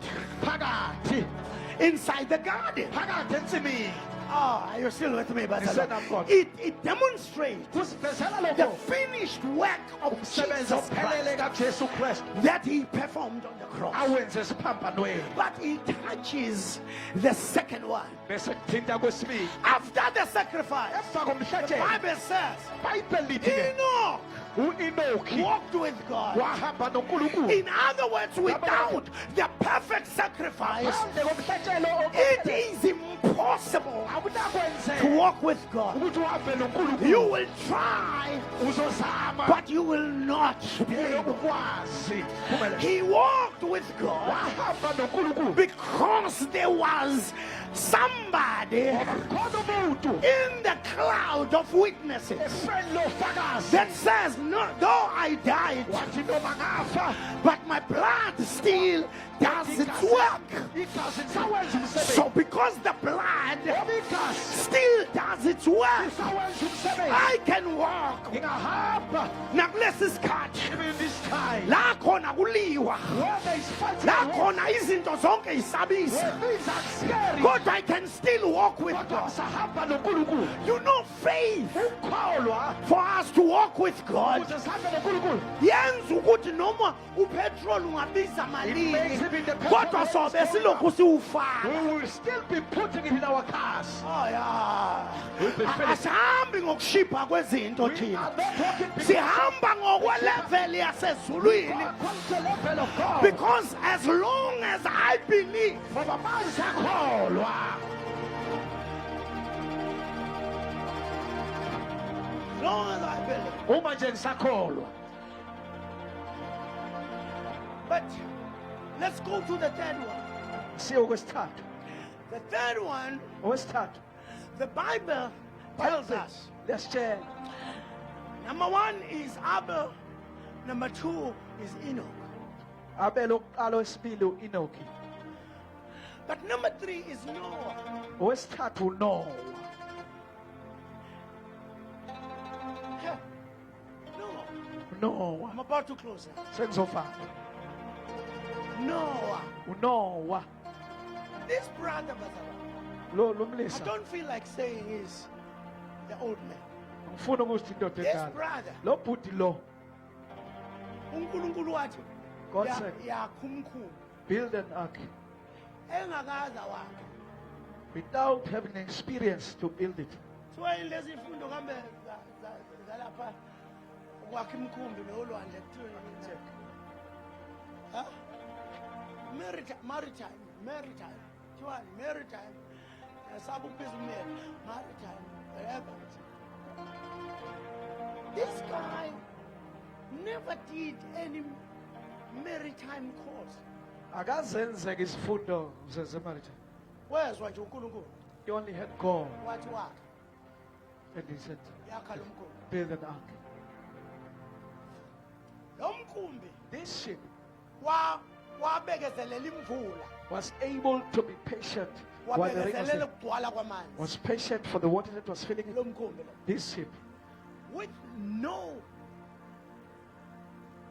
the garden. phakathi ensimini. Oh, are you still with me, Yes, sir, I'm Pastor? God. It demonstrates Kusivezela the lokho finished work of umsebenzi Jesus Christ ophelele kaJesu Kristu that he performed on the cross. awenze esiphambanweni. But he touches the second one. Bese kuthinta kwesibili After the sacrifice, emva the komhlatshelo Bible says, iBhayibheli lithi ke Enoch u-Enoki walked with God. wahamba noNkulunkulu. In other words, without the perfect sacrifice, Ngaphandle komhlatshelo it is impossible to akunakwenzeka walk with God. ukuthi uhambe noNkulunkulu. You will try, Uzozama but you will not be ngeke able. ukwazi kuphumelela. He walked with God Wahamba noNkulunkulu because there was somebody khona umuntu in the cloud of witnesses efeni lofakazi that says, no, though I died, wathi noma ngafa but my blood still does its work. igazi lisawenza umsebenzi. So because the blood Ngoba igazi still does its work, lisawenza umsebenzi. I can walk. Ngingahamba Nakulesi sikhathi even this time la khona kuliwa, where there is fighting, la khona izinto zonke isabisa, where things are scary, kodwa I can still walk with kodwa God. sahamba noNkulunkulu. You know, faith Ukholwa for us to walk with God ukuze sihambe noNkulunkulu yenza ukuthi noma upetrol ungabiza malini, makes even the kodwa petrol sobe silokhu siwufaka. we will still be putting it in our cars. Oh yeah. We'll be finished. Asihambi ngokushipha kwezinto We thina. are not walking because Sihamba ngokwelevel yasezulwini, God comes to the level of God. because as long as I believe, Ngoba manje akholwa. as long as I believe. Uma nje ngisakholwa. But let's go to the third one. Siye okwesithathu. The third one, Okwesithathu. the Bible tells us, Lesitshela. number one is Abel, number two is Enoch. Abel oqala wesibili uEnoki. But number three is Noah. Owesithathu uNoah. Yeah. Noah. uNoah. I'm about to close it. Sengizovala. Noah. uNoah. This brother, Lo I mlisa. don't feel like saying he's the old man. Ngifuna ukuthi indoda This endala. brother, Lo bhuti lo uNkulunkulu wathi, God ya- said, yakhumkhulu build an ark engakaza wakhe. without having experience to build it. So lezi ifundo kambe zalapha Ukwakha imkhumbi nolwandle kuthiwe huh? Maritime. Kuthiwa maritime. Sabe ukubiza maritime. Whatever. This guy never did any maritime course. Akazenzeka isifundo zemaritime. Wezwa nje uNkulunkulu. He only had God. Wathi wakhe. And he said, Yakha lo mkhumbi. build an ark. Lo mkhumbi This ship wabekezelela imvula. was able to be patient while the rain was Wabekezelela there. ukugcwala kwamanzi. Was patient for the water that was filling Lo it. mkhumbi lo. This ship, With no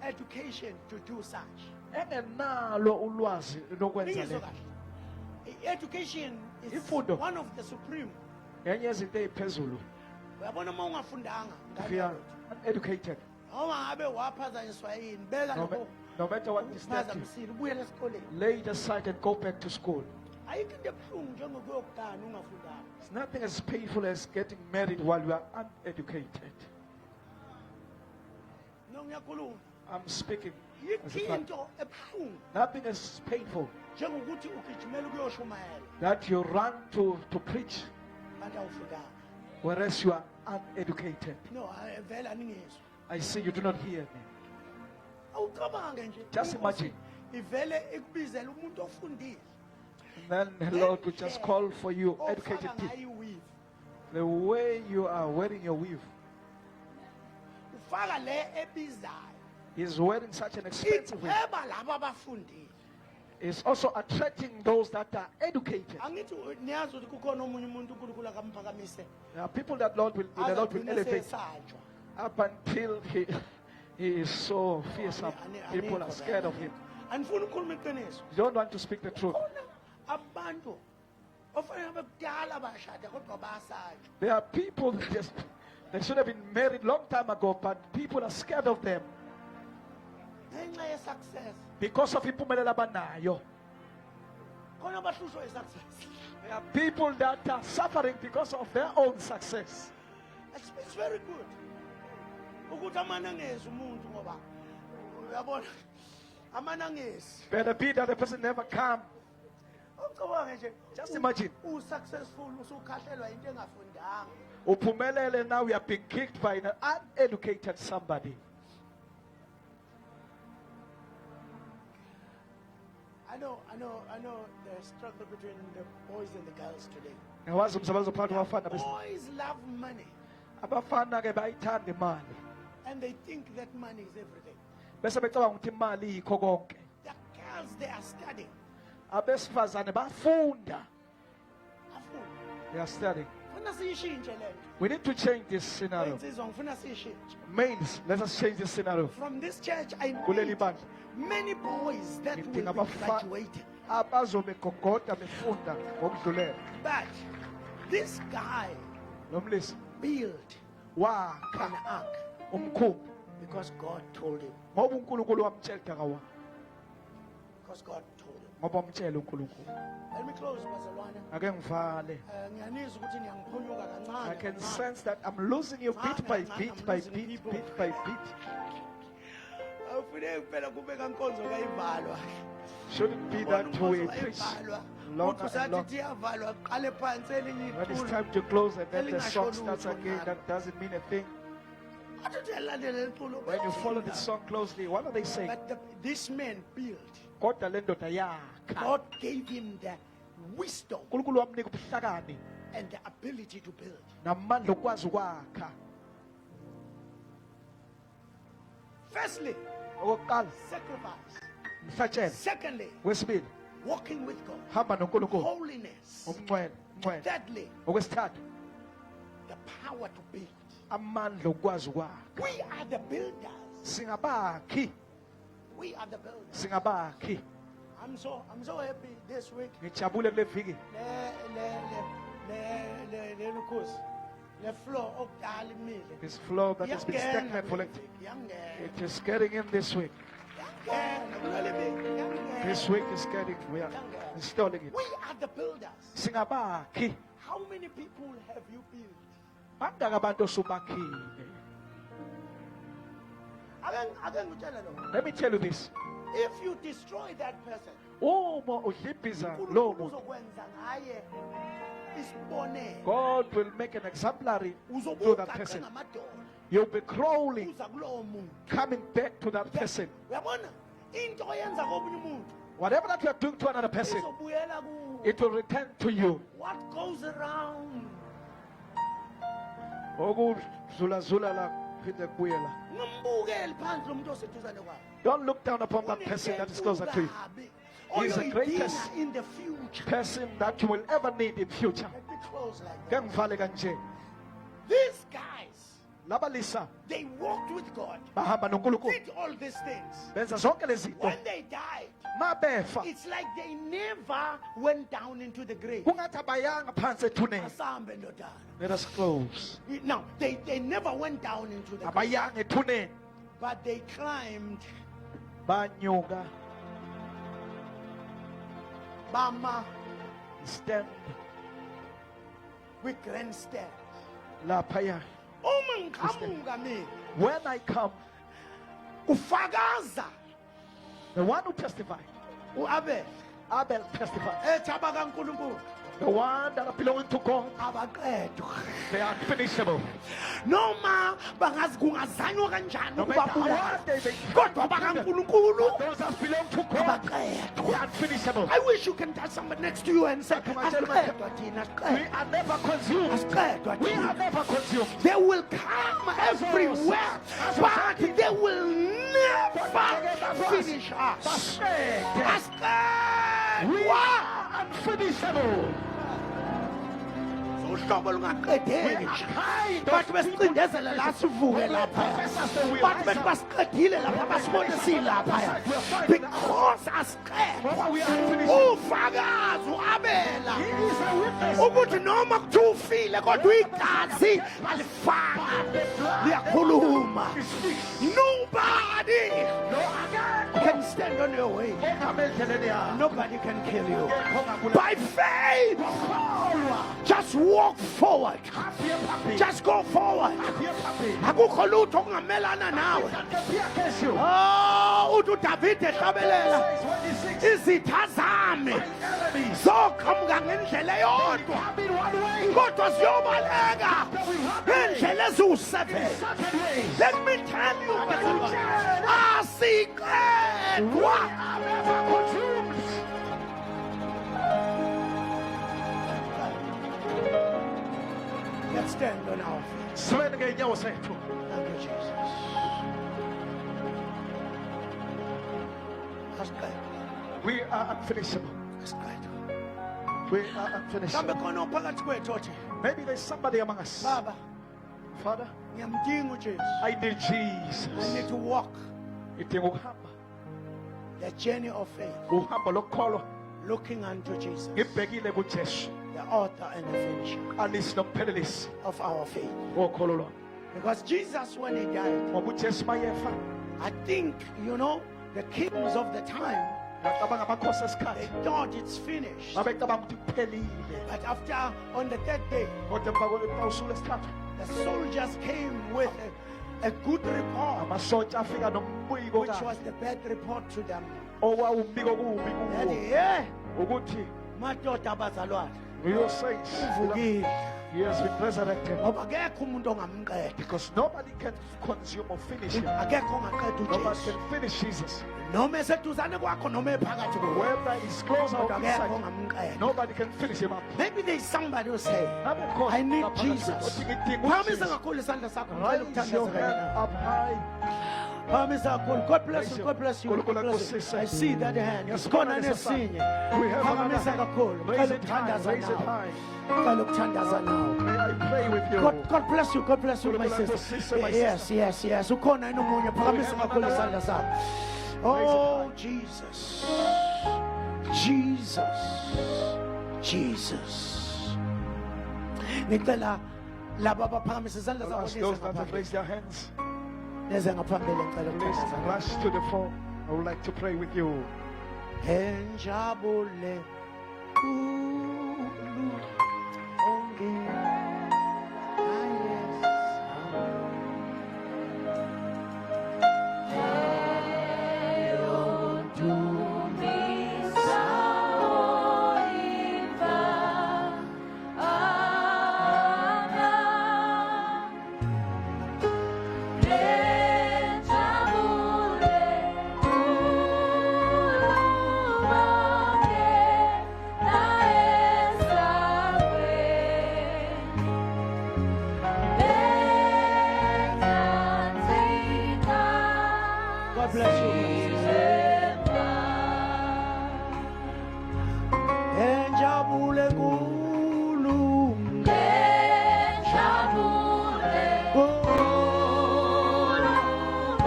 education to do such. engenalo ulwazi lokwenza Lingizwe le. kahle. Education is Imfundo. one of the supreme. Ngenye yezinto eziphezulu. Uyabona uma ungafundanga If you are uneducated, noma ngabe waphazanyiswa yini beka no, lokho no matter what distracts you, uphazamisile ubuyele esikoleni. lay it aside and go back to school. Ayikho into ebuhlungu njengokuyokugana ungafundanga. It's nothing as painful as getting married while you are uneducated. No ngiyakhuluma. I'm speaking as a Yikho fact. into ebuhlungu Nothing as painful njengokuthi ugijimela ukuyoshumayela that you run to preach kanti awufundanga. whereas you are uneducated. No, vele aningizwa. I see you do not hear me. Awucabange nje. Just imagine. Ivele ikubizela umuntu ofundile. And then the Lord will just call for you, educated Ofaka people. ngayo iweave. The way you are wearing your weave Ufaka le ebizayo. is wearing such an expensive weave. Ipheba labo abafundile. It's also attracting those that are educated. Angithi niyazi ukuthi kukhona omunye umuntu uNkulunkulu akamphakamise. There are people that the Lord will Azagcina elevate sesatshwa. up until he is so fearsome. People are scared of him. Anifuni ukukhuluma iqiniso. You don't want to speak the truth. Khona abantu ofanele bekudala bashada kodwa bayasatshwa. There are people that just they should have been married long time ago, but people are scared of them Ngenxa ye-success. because of impumelelo abanayo. Khona abahlushwa yi-success. There are people that are suffering because of their own success. It's very good. Ukuthi amanangezi umuntu ngoba uyabona amanangezi. Better be that the person never come. Ucabange nje Just imagine. Successful usukhahlelwa into engafundanga. Upumelele, now we are being kicked by an uneducated somebody. I know the struggle between the boys and the girls today. Nawazi umsebenzi phakathi kwabafana bes- Boys love money abafana ke bayithanda imali and they think that money is everything. bese becabanga ukuthi imali yikho konke. The girls, they are studying. Abesifazane bafunda. Afuna. They are studying. Funa siyishintshe lento. We need to change this scenario. Insizwa ngifuna siyishintshe. Males, let us change this scenario. From this church I Kuleli meet bandla many boys that will be ngidinga graduating. abazobe gogoda befunda ngokudlulela. But this guy Nomlisi built wakha an ark umkhumbi because God told him. ngoba uNkulunkulu wamtshela kawa Because God told him. ngoba wamtshela uNkulunkulu. Let me close, Bazalwane. Ake ngivale. Ngiyanizwa ukuthi niyangiphunyuka I kancane. can kancane. sense that I'm losing you bit by bit by bit, bit by bit. Awufuneki phela kube kankonzo kayivalwa. Shouldn't be that way, preach longer Uthi and usathi longer. iyavalwa qale phansi elinye When it's iqulu. time to close and then the Elingasho song starts lutho again, ngalo. that doesn't mean a thing. Athi uthi yalandela iqulu. When you follow the song closely, what are they saying? But this man built. Kodwa le ndoda yakha. God gave him the wisdom uNkulunkulu wamnika ubuhlakani and the ability to build. namandla okwazi ukwakha. Firstly, Okokuqala, sacrifice. mhlatshelo. Secondly, Okwesibili, walking with God. hamba noNkulunkulu. Holiness. Umncwele, umncwele. Thirdly, Okwesithathu, the power to build. amandla okwazi ukwakha. We are the builders. Singabakhi, We are the builders. singabakhi. I'm so happy this week. Ngijabule kule viki. Le Nkosi. Le floor okudala imile. This flow that has been Iyangena stagnant for kule like viki, iyangena. it is getting in this week. Iyangena kule viki, iyangena. This week is getting, we are installing it. We are the builders. Singabakhi. How many people have you built? Bangaka abantu osubakhile. Let me tell you this. If you destroy that person, God will make an exemplary to that person. You'll be crawling, coming back to that person. Whatever that you're doing to another person, it will return to you. What goes around? Don't look down upon that person that is closer to you. He is the greatest in the future. person that you will ever need in future. Let me close like that. These These guys, they walked with God, did all these things. When they died, it's like they never went down into the grave. Let us close. Now, they never went down into the grave, but they climbed Bama stand with grandstand. When I come, Ufagaza the one who testified, Abel testified. The one that belongs to God, they are unfinishable. No bangazikungazanywa kanjani No matter ukubabulala what they may kodwa bakaNkulunkulu those that belong to God, they are unfinishable. I wish you can touch somebody next to you and say, "Asiqedwa thina, We are never consumed. asiqedwa We are thina." never consumed. They will come everywhere, but they will never finish us. We Asiqedwa. are unfinishable. Uhlobo lungaqedeki bathi besicindezela la sivuke lapha bathi bethi basiqedile lapha basibonisile lapha because asiqedwa ufakazi uAbela ukuthi noma kuthiwa ufile kodwa igazi alifanga liyakhuluma. Nobody can stand on your way. Nobody can kill you. By faith, just walk forward. Just go forward. Akukho lutho okungamelana nawe. Oh, uthi uDavid ehlabelela izitha zami zoqhamuka ngendlela eyodwa kodwa siyobaleka ngendlela eziwu-7. Let me tell you, asiqedwa. Let's stand on our feet. Thank you, Jesus. We are unfinishable. We are unfinishable. Kambe khona ophakathi kwethu othi, Maybe there's somebody among us. Baba, Father, ngiyamdinga uJesu. I need Jesus. I need to walk Ngidinga ukuhamba. the journey of faith, Uhambo lokukholwa. looking unto Jesus, Ngibhekile kuJesu. the author and the finisher Alisi nomphelelisi of our faith. wokholo lwami. Because Jesus, when he died, Ngoba uJesu mayefa, I think, the kings of the time, ngicabanga amakhosi they esikhathi thought it's finished. babecabanga ukuthi kuphelile. But after, on the third day, Kodwa emva kosuku lesithathu, the soldiers came with a good report, amasosha afika nombiko which was the bad report to them. owawumbiko kubi That, kuwo ukuthi madoda abazalwane, your saints, uvukile. he has been resurrected. Ngoba akekho umuntu ongamqeda. Because nobody can consume or finish him. Akekho ongaqeda Nobody uJesu. can finish Jesus. Noma eseduzane kwakho noma ephakathi kuwe. Whether he's close or Kodwa akekho inside, ongamqeda. nobody can finish him up. Maybe there's somebody who say, I need Jesus. Phamisa kakhulu isandla sakho ngicela Raise your ukuthandaza hand wena. up high. Phamisa kakhulu. God bless you. God bless you. God bless you. I see that hand. Sikhona nesinye. We have Phamisa another. kakhulu. Raise Ngicela it high. ukuthandaza Raise it nawe. high. Ngicela ukuthandaza nawe. May I pray with you? God bless you. God bless you, my sister. Yes. Ukhona yini omunye? Phamisa kakhulu isandla sakho. Oh, Jesus. Ngicela laba abaphakamisa izandla zabo Ask those that have raised their hands, neze ngaphambili ngicela please ukuthandaza. rush to the phone. I would like to pray with you. Enjabule ulu onge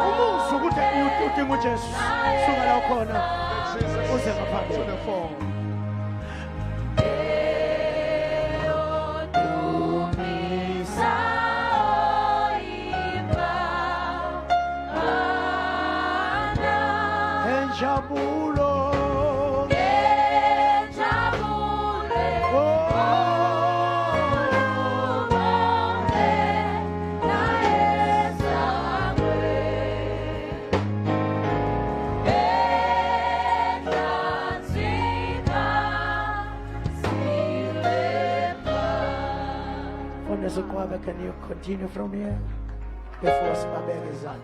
Umusa ukuthi udinga uJesu. Suka la khona. Jesus Uze ngaphandle. to the fore. Enjabulo. Can you continue from here? Before Smabeg is on.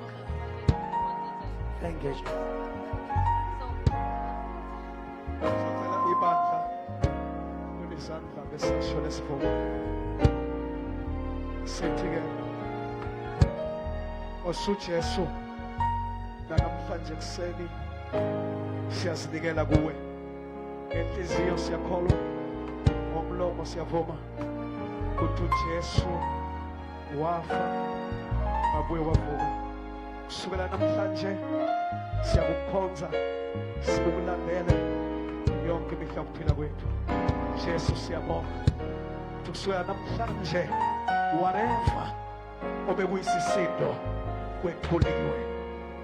Thank you. Sicela ibandla kunisandla besisho lesivumo. Sithi-ke osuJesu namhlanje kuseni siyazinikela kuwe. Ngenhliziyo siyakholwa, ngomlomo siyavuma ukuthi uJesu wafa wabuye wavuka. Kusukela namhlanje siyakukhonza, sikulandela yonke imihla yokuphila kwethu. Jesu siyabonga ukuthi kusukela namhlanje whatever obekuyisisindo kwethuliwe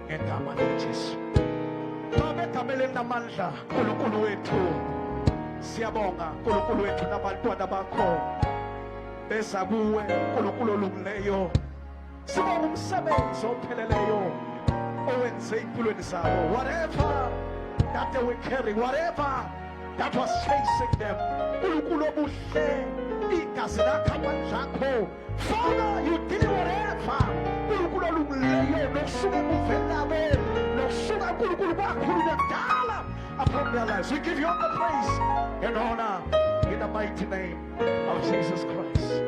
ngegama likaJesu. Ngoba egameni elinamandla uNkulunkulu wethu siyabonga. uNkulunkulu wethu nabantwana bakho beza kuwe, uNkulunkulu olungileyo. Sibonga umsebenzi opheleleyo owenze empilweni zabo. Whatever that they were carrying, whatever that was chasing them, uNkulunkulu obuhle, igazi lakho, amandla akho, Father, you did whatever. uNkulunkulu olungileyo nokusuka ebuveni labo, nokusuka uNkulunkulu kwakhulunywa kudala upon their lives. We give you all the praise and honor in the mighty name of Jesus Christ.